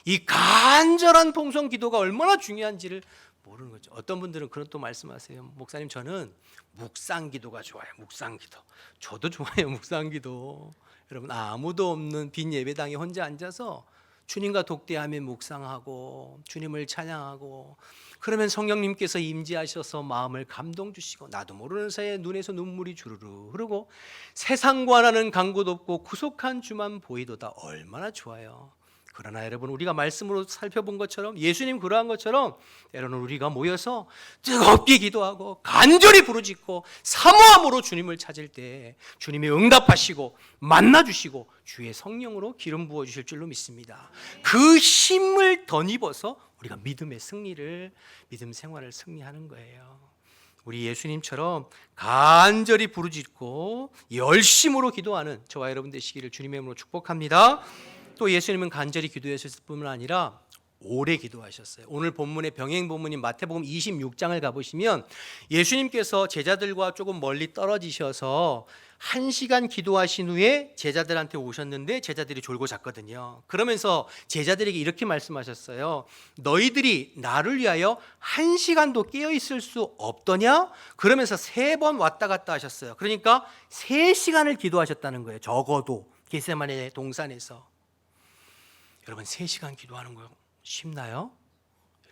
이 간절한 통성 기도가 얼마나 중요한지를 모르는 거죠. 어떤 분들은 그런 또 말씀하세요. 목사님, 저는 묵상 기도가 좋아요. 묵상 기도. 저도 좋아요. 묵상 기도. 여러분, 아무도 없는 빈 예배당에 혼자 앉아서 주님과 독대하며 묵상하고 주님을 찬양하고, 그러면 성령님께서 임재하셔서 마음을 감동 주시고 나도 모르는 사이에 눈에서 눈물이 주르르 흐르고 세상과 나는 간 곳 없고 구속한 주만 보이도다. 얼마나 좋아요. 그러나 여러분, 우리가 말씀으로 살펴본 것처럼 예수님 그러한 것처럼 때로는 우리가 모여서 뜨겁게 기도하고 간절히 부르짖고 사모함으로 주님을 찾을 때 주님이 응답하시고 만나주시고 주의 성령으로 기름 부어주실 줄로 믿습니다. 그 힘을 덧입어서 우리가 믿음의 승리를, 믿음 생활을 승리하는 거예요. 우리 예수님처럼 간절히 부르짖고 열심으로 기도하는 저와 여러분 되시기를 주님의 이름으로 축복합니다. 또 예수님은 간절히 기도하셨을 뿐만 아니라 오래 기도하셨어요. 오늘 본문의 병행 본문인 마태복음 26장을 가보시면 예수님께서 제자들과 조금 멀리 떨어지셔서 1시간 기도하신 후에 제자들한테 오셨는데 제자들이 졸고 잤거든요. 그러면서 제자들에게 이렇게 말씀하셨어요. 너희들이 나를 위하여 1시간도 깨어있을 수 없더냐? 그러면서 3번 왔다 갔다 하셨어요. 그러니까 3시간을 기도하셨다는 거예요. 적어도 겟세마네 동산에서. 여러분, 3시간 기도하는 거 쉽나요?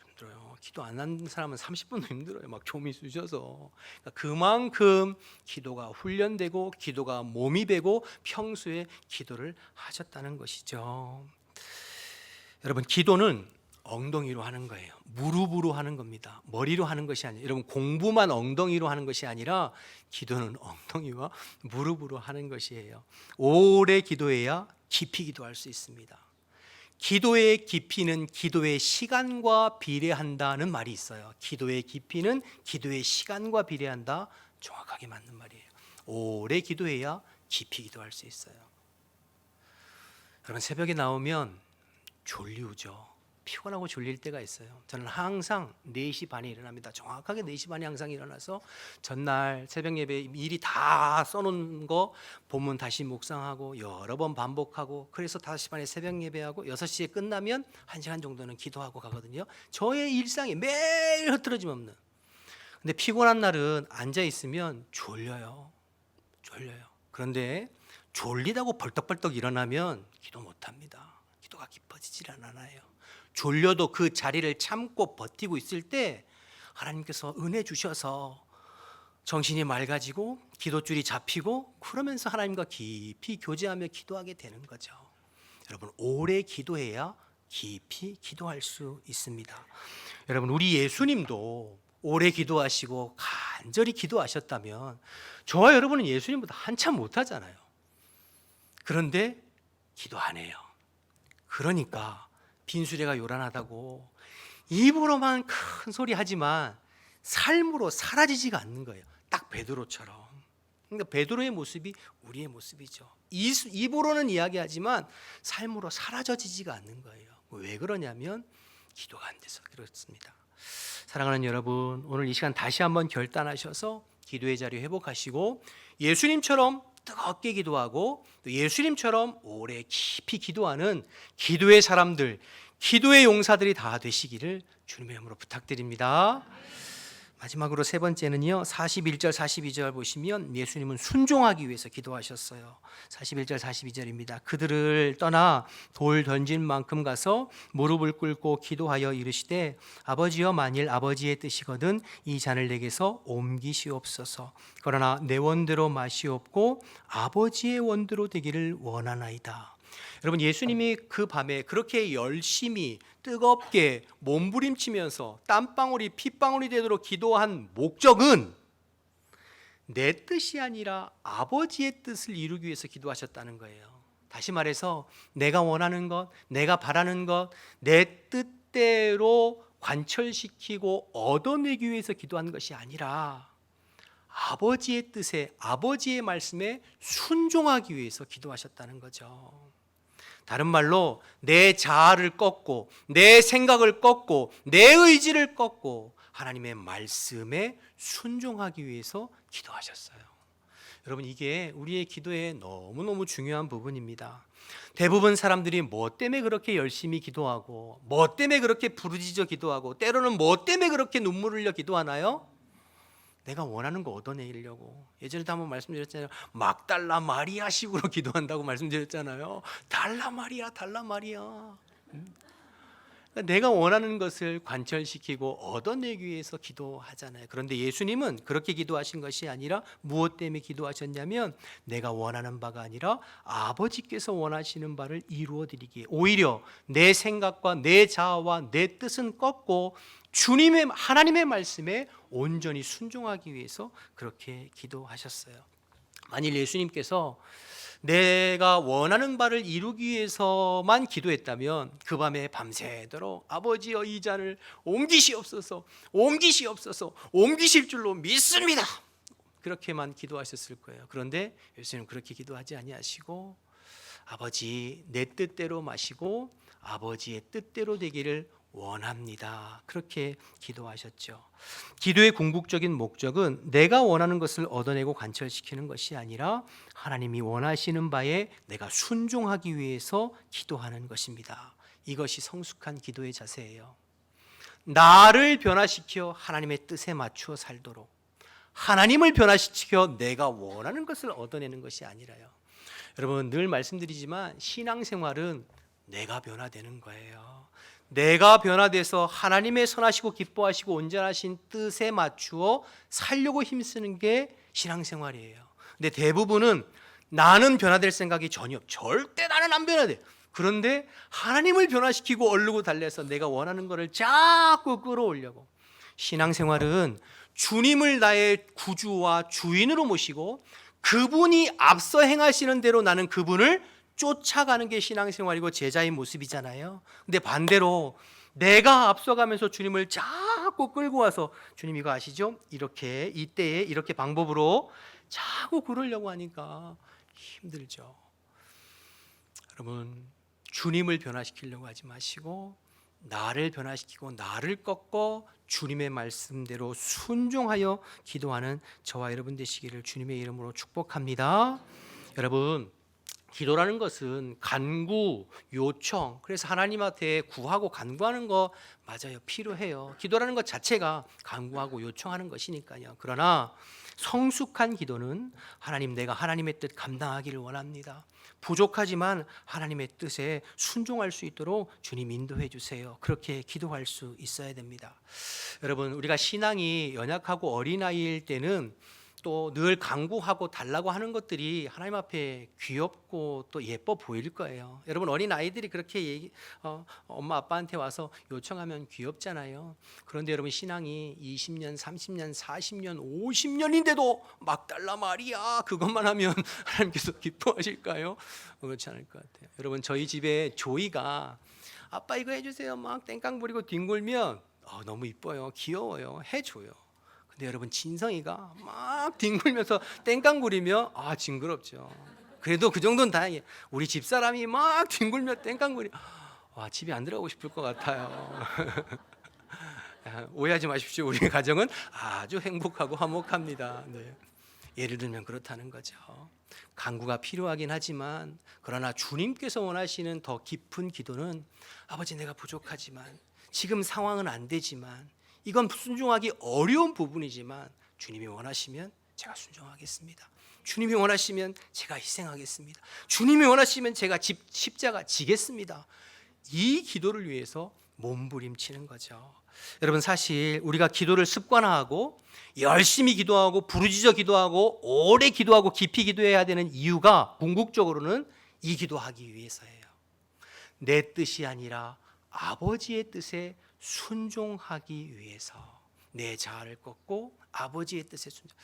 힘들어요. 기도 안 하는 사람은 30분도 힘들어요. 막 좀이 쑤셔서. 그러니까 그만큼 기도가 훈련되고 기도가 몸이 되고 평소에 기도를 하셨다는 것이죠. 여러분, 기도는 엉덩이로 하는 거예요. 무릎으로 하는 겁니다. 머리로 하는 것이 아니에요. 여러분, 공부만 엉덩이로 하는 것이 아니라 기도는 엉덩이와 무릎으로 하는 것이에요. 오래 기도해야 깊이 기도할 수 있습니다. 기도의 깊이는 기도의 시간과 비례한다는 말이 있어요. 기도의 깊이는 기도의 시간과 비례한다. 정확하게 맞는 말이에요. 오래 기도해야 깊이 기도할 수 있어요. 여러분, 새벽에 나오면 졸리우죠. 피곤하고 졸릴 때가 있어요. 저는 항상 4시 반에 일어납니다. 정확하게 4시 반에 항상 일어나서 전날 새벽 예배 미리 다 써놓은 거 본문 다시 묵상하고 여러 번 반복하고, 그래서 5시 반에 새벽 예배하고 6시에 끝나면 1시간 정도는 기도하고 가거든요. 저의 일상이 매일 흐트러짐 없는. 근데 피곤한 날은 앉아 있으면 졸려요. 그런데 졸리다고 벌떡벌떡 일어나면 기도 못합니다. 기도가 깊어지질 않아요. 졸려도 그 자리를 참고 버티고 있을 때 하나님께서 은혜 주셔서 정신이 맑아지고 기도줄이 잡히고, 그러면서 하나님과 깊이 교제하며 기도하게 되는 거죠. 여러분, 오래 기도해야 깊이 기도할 수 있습니다. 여러분, 우리 예수님도 오래 기도하시고 간절히 기도하셨다면 저와 여러분은 예수님보다 한참 못하잖아요. 그런데 기도 안 해요. 그러니까 빈수레가 요란하다고 입으로만 큰 소리 하지만 삶으로 사라지지가 않는 거예요. 딱 베드로처럼. 그러니까 베드로의 모습이 우리의 모습이죠. 입으로는 이야기하지만 삶으로 사라져지지가 않는 거예요. 왜 그러냐면 기도가 안 돼서 그렇습니다. 사랑하는 여러분, 오늘 이 시간 다시 한번 결단하셔서 기도의 자리 회복하시고 예수님처럼 뜨겁게 기도하고 또 예수님처럼 오래 깊이 기도하는 기도의 사람들, 기도의 용사들이 다 되시기를 주님의 이름으로 부탁드립니다. 마지막으로 세 번째는요. 41절 42절 보시면 예수님은 순종하기 위해서 기도하셨어요. 41절 42절입니다. 그들을 떠나 돌 던진 만큼 가서 무릎을 꿇고 기도하여 이르시되 아버지여 만일 아버지의 뜻이거든 이 잔을 내게서 옮기시옵소서. 그러나 내 원대로 마시옵고 아버지의 원대로 되기를 원하나이다. 여러분, 예수님이 그 밤에 그렇게 열심히 뜨겁게 몸부림치면서 땀방울이 핏방울이 되도록 기도한 목적은 내 뜻이 아니라 아버지의 뜻을 이루기 위해서 기도하셨다는 거예요. 다시 말해서 내가 원하는 것, 내가 바라는 것, 내 뜻대로 관철시키고 얻어내기 위해서 기도한 것이 아니라 아버지의 뜻에, 아버지의 말씀에 순종하기 위해서 기도하셨다는 거죠. 다른 말로 내 자아를 꺾고 내 생각을 꺾고 내 의지를 꺾고 하나님의 말씀에 순종하기 위해서 기도하셨어요. 여러분, 이게 우리의 기도에 너무너무 중요한 부분입니다. 대부분 사람들이 뭐 때문에 그렇게 열심히 기도하고 뭐 때문에 그렇게 부르짖어 기도하고 때로는 뭐 때문에 그렇게 눈물 흘려 기도하나요? 내가 원하는 거 얻어내려고. 예전에도 한번 말씀드렸잖아요. 막 달라 마리아 식으로 기도한다고 말씀드렸잖아요. 달라 마리아, 달라 마리아. 내가 원하는 것을 관철시키고 얻어내기 위해서 기도하잖아요. 그런데 예수님은 그렇게 기도하신 것이 아니라 무엇 때문에 기도하셨냐면 내가 원하는 바가 아니라 아버지께서 원하시는 바를 이루어 드리기에, 오히려 내 생각과 내 자아와 내 뜻은 꺾고 주님의 하나님의 말씀에 온전히 순종하기 위해서 그렇게 기도하셨어요. 만일 예수님께서 내가 원하는 바를 이루기 위해서만 기도했다면 그 밤에 밤새도록 아버지여 이 잔을 옮기시옵소서, 옮기시옵소서, 옮기실 줄로 믿습니다, 그렇게만 기도하셨을 거예요. 그런데 예수님은 그렇게 기도하지 아니하시고 아버지 내 뜻대로 마시고 아버지의 뜻대로 되기를 원합니다, 그렇게 기도하셨죠. 기도의 궁극적인 목적은 내가 원하는 것을 얻어내고 관철시키는 것이 아니라 하나님이 원하시는 바에 내가 순종하기 위해서 기도하는 것입니다. 이것이 성숙한 기도의 자세예요. 나를 변화시켜 하나님의 뜻에 맞추어 살도록, 하나님을 변화시켜 내가 원하는 것을 얻어내는 것이 아니라요. 여러분, 늘 말씀드리지만 신앙생활은 내가 변화되는 거예요. 내가 변화돼서 하나님의 선하시고 기뻐하시고 온전하신 뜻에 맞추어 살려고 힘쓰는 게 신앙생활이에요. 근데 대부분은 나는 변화될 생각이 전혀 없어. 절대 나는 안 변화돼. 그런데 하나님을 변화시키고 얼르고 달래서 내가 원하는 것을 자꾸 끌어올려고. 신앙생활은 주님을 나의 구주와 주인으로 모시고 그분이 앞서 행하시는 대로 나는 그분을 쫓아가는 게 신앙생활이고 제자의 모습이잖아요. 근데 반대로 내가 앞서가면서 주님을 자꾸 끌고 와서 주님 이거 아시죠? 이렇게 이때에 이렇게 방법으로 자꾸 그러려고 하니까 힘들죠. 여러분, 주님을 변화시키려고 하지 마시고 나를 변화시키고 나를 꺾고 주님의 말씀대로 순종하여 기도하는 저와 여러분 되시기를 주님의 이름으로 축복합니다. 여러분, 기도라는 것은 간구, 요청, 그래서 하나님한테 구하고 간구하는 거 맞아요. 필요해요. 기도라는 것 자체가 간구하고 요청하는 것이니까요. 그러나 성숙한 기도는 하나님, 내가 하나님의 뜻 감당하기를 원합니다. 부족하지만 하나님의 뜻에 순종할 수 있도록 주님 인도해 주세요. 그렇게 기도할 수 있어야 됩니다. 여러분, 우리가 신앙이 연약하고 어린아이일 때는 또 늘 간구하고 달라고 하는 것들이 하나님 앞에 귀엽고 또 예뻐 보일 거예요. 여러분, 어린 아이들이 그렇게 엄마 아빠한테 와서 요청하면 귀엽잖아요. 그런데 여러분, 신앙이 20년, 30년, 40년, 50년인데도 막 달라 말이야 그것만 하면 하나님께서 기뻐하실까요? 그렇지 않을 것 같아요. 여러분, 저희 집에 조이가 아빠 이거 해주세요 막 땡깡 부리고 뒹굴면 너무 이뻐요, 귀여워요, 해줘요. 근데 여러분, 진성이가 막 뒹굴면서 땡깡 부리며 징그럽죠. 그래도 그 정도는 다행이에요. 우리 집사람이 막 뒹굴며 땡깡 부리, 집에 안 들어가고 싶을 것 같아요. 오해하지 마십시오. 우리 가정은 아주 행복하고 화목합니다. 네. 예를 들면 그렇다는 거죠. 간구가 필요하긴 하지만 그러나 주님께서 원하시는 더 깊은 기도는 아버지 내가 부족하지만 지금 상황은 안 되지만 이건 순종하기 어려운 부분이지만 주님이 원하시면 제가 순종하겠습니다. 주님이 원하시면 제가 희생하겠습니다. 주님이 원하시면 제가 십자가 지겠습니다. 이 기도를 위해서 몸부림치는 거죠. 여러분, 사실 우리가 기도를 습관화하고 열심히 기도하고 부르짖어 기도하고 오래 기도하고 깊이 기도해야 되는 이유가 궁극적으로는 이 기도하기 위해서예요. 내 뜻이 아니라 아버지의 뜻에 순종하기 위해서 내 자아를 꺾고 아버지의 뜻에 순종.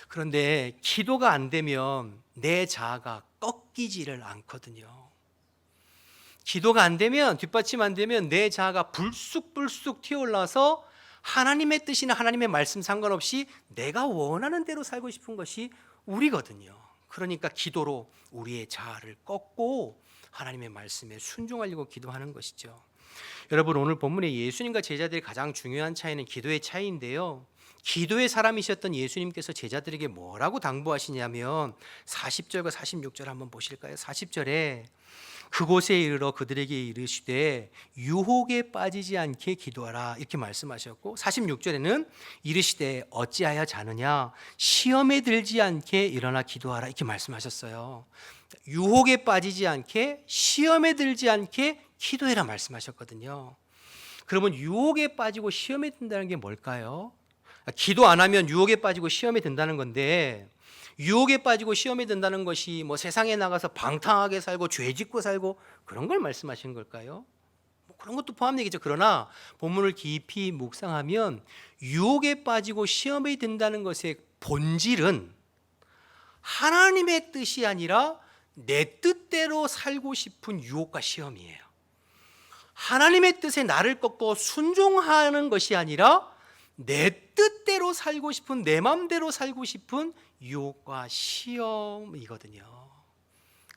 그런데 기도가 안 되면 내 자아가 꺾이지를 않거든요. 기도가 안 되면, 뒷받침 안 되면 내 자아가 불쑥불쑥 튀어올라서 하나님의 뜻이나 하나님의 말씀 상관없이 내가 원하는 대로 살고 싶은 것이 우리거든요. 그러니까 기도로 우리의 자아를 꺾고 하나님의 말씀에 순종하려고 기도하는 것이죠. 여러분, 오늘 본문에 예수님과 제자들의 가장 중요한 차이는 기도의 차이인데요. 기도의 사람이셨던 예수님께서 제자들에게 뭐라고 당부하시냐면 40절과 46절 한번 보실까요? 40절에 그곳에 이르러 그들에게 이르시되 유혹에 빠지지 않게 기도하라 이렇게 말씀하셨고, 46절에는 이르시되 어찌하여 자느냐 시험에 들지 않게 일어나 기도하라 이렇게 말씀하셨어요. 유혹에 빠지지 않게 시험에 들지 않게 기도해라 말씀하셨거든요. 그러면 유혹에 빠지고 시험에 든다는 게 뭘까요? 기도 안 하면 유혹에 빠지고 시험에 든다는 건데, 유혹에 빠지고 시험에 든다는 것이 뭐 세상에 나가서 방탕하게 살고 죄 짓고 살고 그런 걸 말씀하시는 걸까요? 뭐 그런 것도 포함되겠죠. 그러나 본문을 깊이 묵상하면 유혹에 빠지고 시험에 든다는 것의 본질은 하나님의 뜻이 아니라 내 뜻대로 살고 싶은 유혹과 시험이에요. 하나님의 뜻에 나를 꺾고 순종하는 것이 아니라 내 뜻대로 살고 싶은, 내 마음대로 살고 싶은 유혹과 시험이거든요.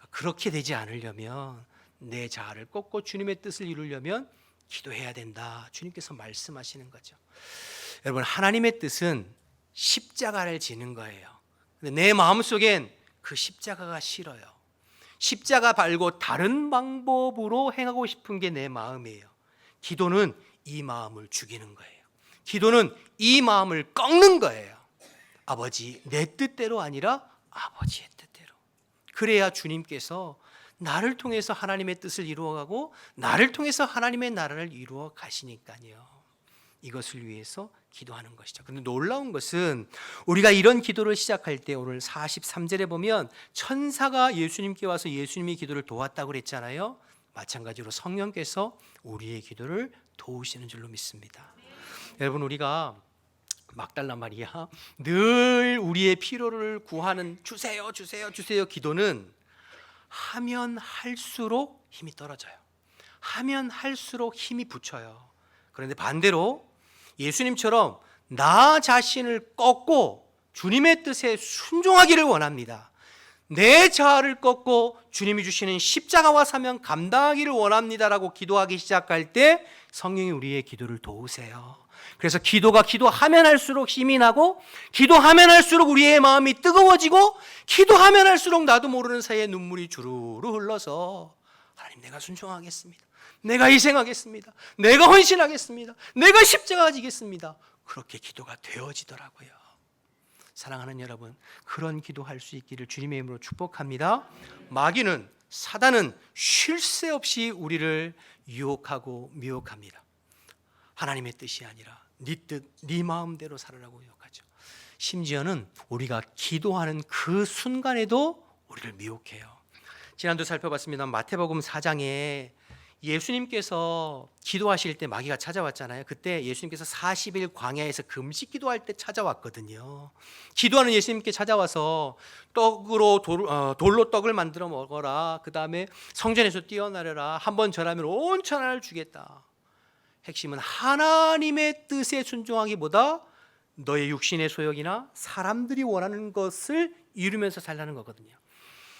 그렇게 되지 않으려면, 내 자아를 꺾고 주님의 뜻을 이루려면 기도해야 된다. 주님께서 말씀하시는 거죠. 여러분, 하나님의 뜻은 십자가를 지는 거예요. 근데 내 마음속엔 그 십자가가 싫어요. 십자가 말고 다른 방법으로 행하고 싶은 게 내 마음이에요. 기도는 이 마음을 죽이는 거예요. 기도는 이 마음을 꺾는 거예요. 아버지, 내 뜻대로 아니라 아버지의 뜻대로. 그래야 주님께서 나를 통해서 하나님의 뜻을 이루어가고 나를 통해서 하나님의 나라를 이루어 가시니까요. 이것을 위해서 기도하는 것이죠. 그런데 놀라운 것은 우리가 이런 기도를 시작할 때, 오늘 43절에 보면 천사가 예수님께 와서 예수님의 기도를 도왔다고 그랬잖아요. 마찬가지로 성령께서 우리의 기도를 도우시는 줄로 믿습니다. 여러분, 우리가 막달라 마리아 늘 우리의 필요를 구하는 주세요 주세요 주세요 기도는 하면 할수록 힘이 떨어져요. 하면 할수록 힘이 붙여요. 그런데 반대로 예수님처럼 나 자신을 꺾고 주님의 뜻에 순종하기를 원합니다. 내 자아를 꺾고 주님이 주시는 십자가와 사명 감당하기를 원합니다라고 기도하기 시작할 때 성령이 우리의 기도를 도우세요. 그래서 기도하면 할수록 힘이 나고, 기도하면 할수록 우리의 마음이 뜨거워지고, 기도하면 할수록 나도 모르는 사이에 눈물이 주르르 흘러서 하나님, 내가 순종하겠습니다. 내가 희생하겠습니다. 내가 헌신하겠습니다. 내가 십자가 지겠습니다. 그렇게 기도가 되어지더라고요. 사랑하는 여러분, 그런 기도할 수 있기를 주님의 이름으로 축복합니다. 마귀는, 사단은 쉴 새 없이 우리를 유혹하고 미혹합니다. 하나님의 뜻이 아니라 네 뜻, 네 마음대로 살으라고 유혹하죠. 심지어는 우리가 기도하는 그 순간에도 우리를 미혹해요. 지난주 살펴봤습니다. 마태복음 4장에 예수님께서 기도하실 때 마귀가 찾아왔잖아요. 그때 예수님께서 40일 광야에서 금식 기도할 때 찾아왔거든요. 기도하는 예수님께 찾아와서 돌로 떡을 만들어 먹어라. 그 다음에 성전에서 뛰어나려라. 한 번 절하면 온 천하를 주겠다. 핵심은 하나님의 뜻에 순종하기보다 너의 육신의 소욕이나 사람들이 원하는 것을 이루면서 살라는 거거든요.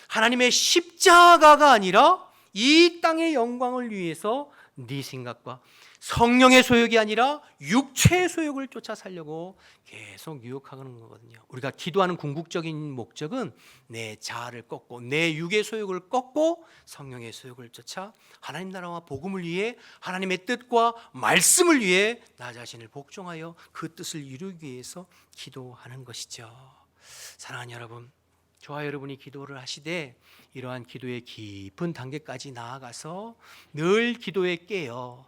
하나님의 십자가가 아니라 이 땅의 영광을 위해서 네 생각과 성령의 소욕이 아니라 육체의 소욕을 쫓아 살려고 계속 유혹하는 거거든요. 우리가 기도하는 궁극적인 목적은 내 자아를 꺾고 내 육의 소욕을 꺾고 성령의 소욕을 쫓아 하나님 나라와 복음을 위해 하나님의 뜻과 말씀을 위해 나 자신을 복종하여 그 뜻을 이루기 위해서 기도하는 것이죠. 사랑하는 여러분, 저와 여러분이 기도를 하시되 이러한 기도의 깊은 단계까지 나아가서 늘 기도에 깨어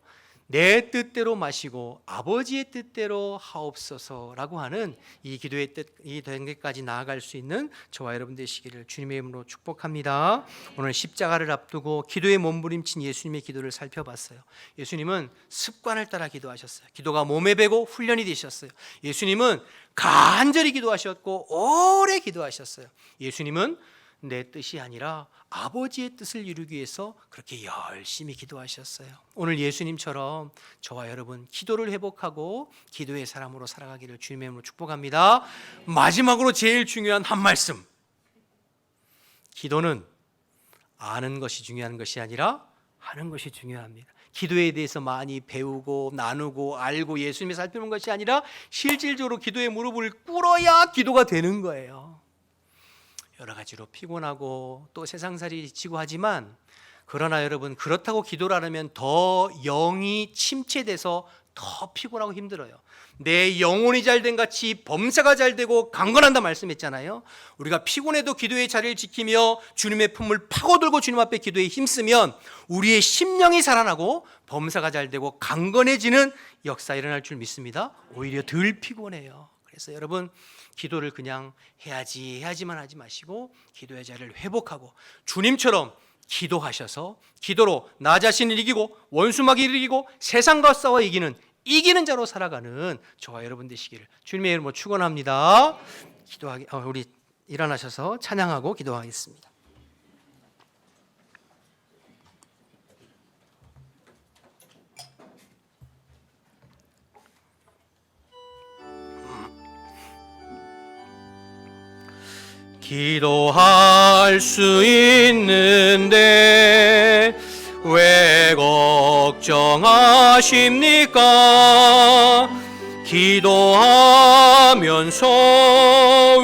내 뜻대로 마시고 아버지의 뜻대로 하옵소서라고 하는 이 기도의 뜻, 이 단계까지 나아갈 수 있는 저와 여러분 되시기를 주님의 이름으로 축복합니다. 오늘 십자가를 앞두고 기도에 몸부림친 예수님의 기도를 살펴봤어요. 예수님은 습관을 따라 기도하셨어요. 기도가 몸에 배고 훈련이 되셨어요. 예수님은 간절히 기도하셨고 오래 기도하셨어요. 예수님은 내 뜻이 아니라 아버지의 뜻을 이루기 위해서 그렇게 열심히 기도하셨어요. 오늘 예수님처럼 저와 여러분 기도를 회복하고 기도의 사람으로 살아가기를 주님의 이름으로 축복합니다. 마지막으로 제일 중요한 한 말씀. 기도는 아는 것이 중요한 것이 아니라 하는 것이 중요합니다. 기도에 대해서 많이 배우고 나누고 알고 예수님을 살피는 것이 아니라 실질적으로 기도의 무릎을 꿇어야 기도가 되는 거예요. 여러 가지로 피곤하고 또 세상살이 지치고 하지만 그러나 여러분, 그렇다고 기도를 안 하면 더 영이 침체돼서 더 피곤하고 힘들어요. 내 영혼이 잘된 같이 범사가 잘되고 강건한다 말씀했잖아요. 우리가 피곤해도 기도의 자리를 지키며 주님의 품을 파고들고 주님 앞에 기도에 힘쓰면 우리의 심령이 살아나고 범사가 잘되고 강건해지는 역사 일어날 줄 믿습니다. 오히려 덜 피곤해요. 그래서 여러분, 기도를 그냥 해야지만 하지 마시고 기도의 자리를 회복하고 주님처럼 기도하셔서 기도로 나 자신을 이기고 원수마귀를 이기고 세상과 싸워 이기는 자로 살아가는 저와 여러분 되시기를 주님의 이름으로 축원합니다. 우리 일어나셔서 찬양하고 기도하겠습니다. 기도할 수 있는데 왜 걱정하십니까? 기도하면서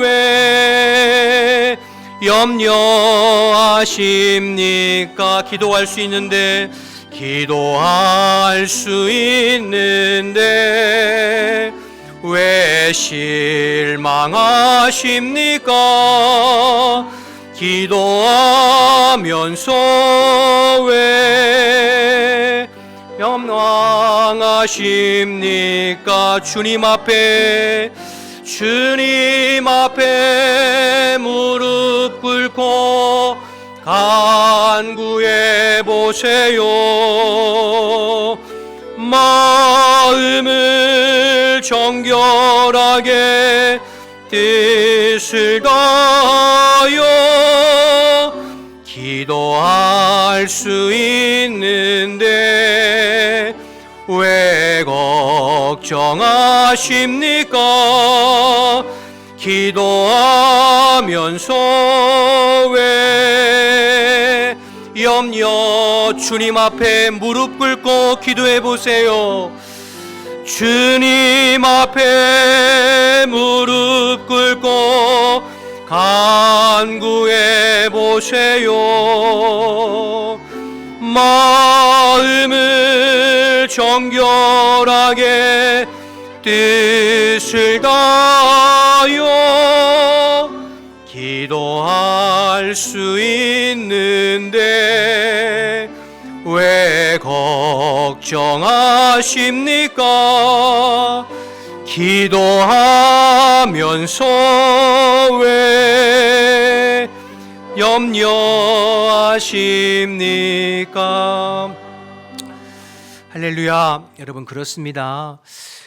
왜 염려하십니까? 기도할 수 있는데 왜 실망하십니까? 기도하면서 왜 염망하십니까? 주님 앞에 무릎 꿇고 간구해 보세요. 마음을 정결하게 뜻을 다하여 기도할 수 있는데 왜 걱정하십니까? 기도하면서 왜 주님 앞에 무릎 꿇고 기도해 보세요. 주님 앞에 무릎 꿇고 간구해 보세요. 마음을 정결하게 뜻을 다하여 기도할 수 있는데 왜 걱정하십니까? 기도하면서 왜 염려하십니까? 할렐루야. 여러분, 그렇습니다.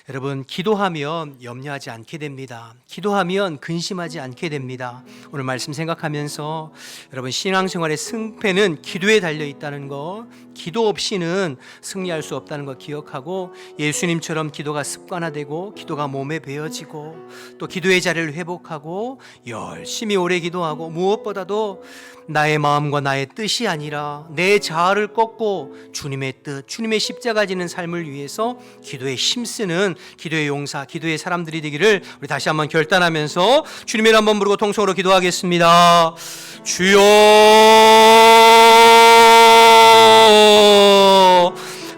여러분, 기도하면 염려하지 않게 됩니다. 기도하면 근심하지 않게 됩니다. 오늘 말씀 생각하면서 여러분, 신앙생활의 승패는 기도에 달려 있다는 거, 기도 없이는 승리할 수 없다는 거 기억하고, 예수님처럼 기도가 습관화되고 기도가 몸에 배어지고 또 기도의 자리를 회복하고 열심히 오래 기도하고, 무엇보다도 나의 마음과 나의 뜻이 아니라 내 자아를 꺾고 주님의 뜻, 주님의 십자가 지는 삶을 위해서 기도에 힘쓰는 기도의 용사, 기도의 사람들이 되기를 우리 다시 한번 결단하면서 주님을 한번 부르고 통성으로 기도하겠습니다. 주여,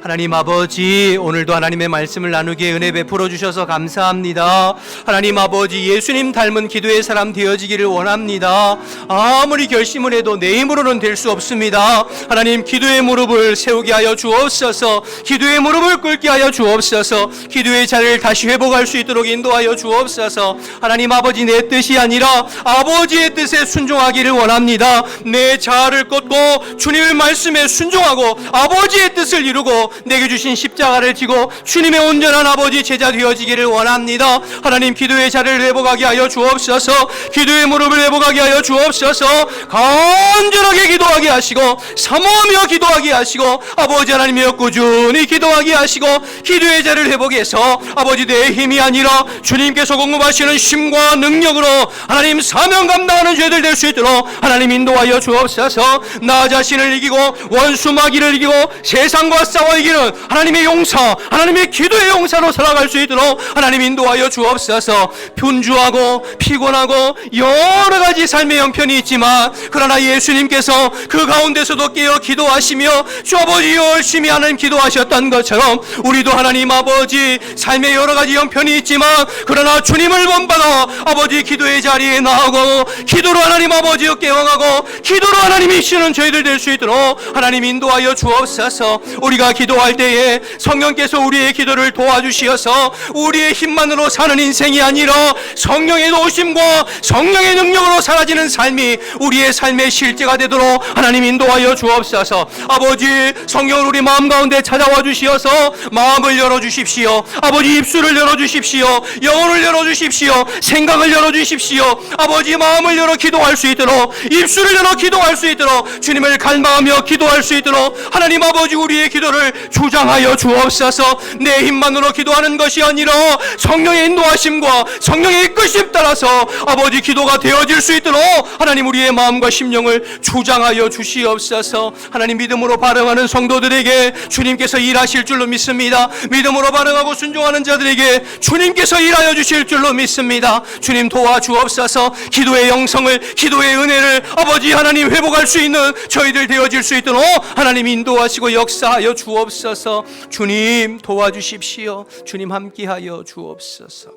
하나님 아버지, 오늘도 하나님의 말씀을 나누기에 은혜 베풀어 주셔서 감사합니다. 하나님 아버지, 예수님 닮은 기도의 사람 되어지기를 원합니다. 아무리 결심을 해도 내 힘으로는 될 수 없습니다. 하나님, 기도의 무릎을 세우게 하여 주옵소서. 기도의 무릎을 꿇게 하여 주옵소서. 기도의 자리를 다시 회복할 수 있도록 인도하여 주옵소서. 하나님 아버지, 내 뜻이 아니라 아버지의 뜻에 순종하기를 원합니다. 내 자아를 꺾고 주님의 말씀에 순종하고 아버지의 뜻을 이루고 내게 주신 십자가를 지고 주님의 온전한 아버지 제자 되어지기를 원합니다. 하나님, 기도의 자리를 회복하게 하여 주옵소서. 기도의 무릎을 회복하게 하여 주옵소서. 간절하게 기도하게 하시고 사모하며 기도하게 하시고 아버지 하나님이여 꾸준히 기도하게 하시고 기도의 자리를 회복해서 아버지 내 힘이 아니라 주님께서 공급하시는 힘과 능력으로 하나님 사명 감당하는 죄들 될 수 있도록 하나님 인도하여 주옵소서. 나 자신을 이기고 원수 마귀를 이기고 세상과 싸워 이기는 하나님의 용사, 하나님의 기도의 용사로 살아갈 수 있도록 하나님 인도하여 주옵소서. 분주하고 피곤하고 여러 가지 삶의 형편이 있지만 그러나 예수님께서 그 가운데서도 깨어 기도하시며 주 아버지 열심히 하나님 기도하셨던 것처럼 우리도 하나님 아버지 삶의 여러 가지 형편이 있지만 그러나 주님을 본받아 아버지 기도의 자리에 나아가고 기도로 하나님 아버지여 깨어나고 기도로 하나님이 시는 저희들 될 수 있도록 하나님 인도하여 주옵소서. 우리가 기도할 때에 성령께서 우리의 기도를 도와주시어서 우리의 힘만으로 사는 인생이 아니라 성령의 도우심과 성령의 능력으로 사라지는 삶이 우리의 삶의 실제가 되도록 하나님 인도하여 주옵소서. 아버지, 성령을 우리 마음 가운데 찾아와 주시어서 마음을 열어주십시오. 아버지, 입술을 열어주십시오. 영혼을 열어주십시오. 생각을 열어주십시오. 아버지, 마음을 열어 기도할 수 있도록, 입술을 열어 기도할 수 있도록, 주님을 갈망하며 기도할 수 있도록 하나님 아버지 우리의 기도를 주장하여 주옵소서. 내 힘만으로 기도하는 것이 아니라 성령의 인도하심과 성령의 이끄심 따라서 아버지 기도가 되어질 수 있도록 하나님 우리의 마음과 심령을 주장하여 주시옵소서. 하나님, 믿음으로 반응하는 성도들에게 주님께서 일하실 줄로 믿습니다. 믿음으로 반응하고 순종하는 자들에게 주님께서 일하여 주실 줄로 믿습니다. 주님 도와주옵소서. 기도의 영성을, 기도의 은혜를 아버지 하나님 회복할 수 있는 저희들 되어질 수 있도록 하나님 인도하시고 역사하여 주옵소서. 주님 도와주십시오. 주님 함께하여 주옵소서.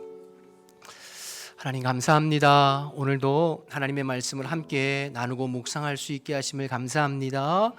하나님 감사합니다. 오늘도 하나님의 말씀을 함께 나누고 묵상할 수 있게 하심을 감사합니다.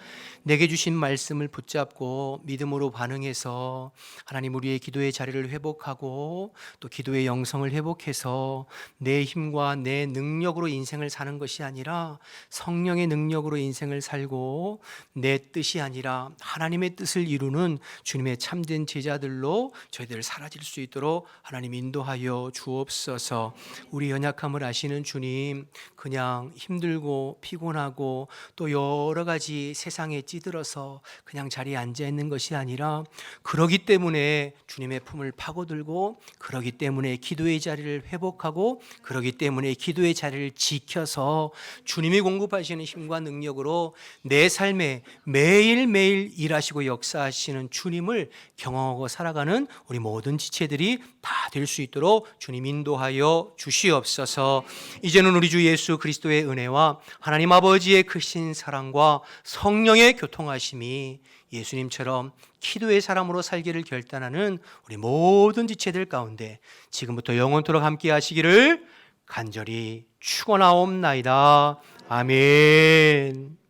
내게 주신 말씀을 붙잡고 믿음으로 반응해서 하나님 우리의 기도의 자리를 회복하고 또 기도의 영성을 회복해서 내 힘과 내 능력으로 인생을 사는 것이 아니라 성령의 능력으로 인생을 살고 내 뜻이 아니라 하나님의 뜻을 이루는 주님의 참된 제자들로 저희들 사라질 수 있도록 하나님 인도하여 주옵소서. 우리 연약함을 아시는 주님, 그냥 힘들고 피곤하고 또 여러 가지 세상에 찌들어서 그냥 자리에 앉아 있는 것이 아니라 그러기 때문에 주님의 품을 파고들고 그러기 때문에 기도의 자리를 회복하고 그러기 때문에 기도의 자리를 지켜서 주님이 공급하시는 힘과 능력으로 내 삶에 매일매일 일하시고 역사하시는 주님을 경험하고 살아가는 우리 모든 지체들이 다 될 수 있도록 주님 인도하여 주시옵소서. 이제는 우리 주 예수 그리스도의 은혜와 하나님 아버지의 크신 사랑과 성령의 교통하심이 예수님처럼 기도의 사람으로 살기를 결단하는 우리 모든 지체들 가운데 지금부터 영원토록 함께 하시기를 간절히 축원하옵나이다. 아멘.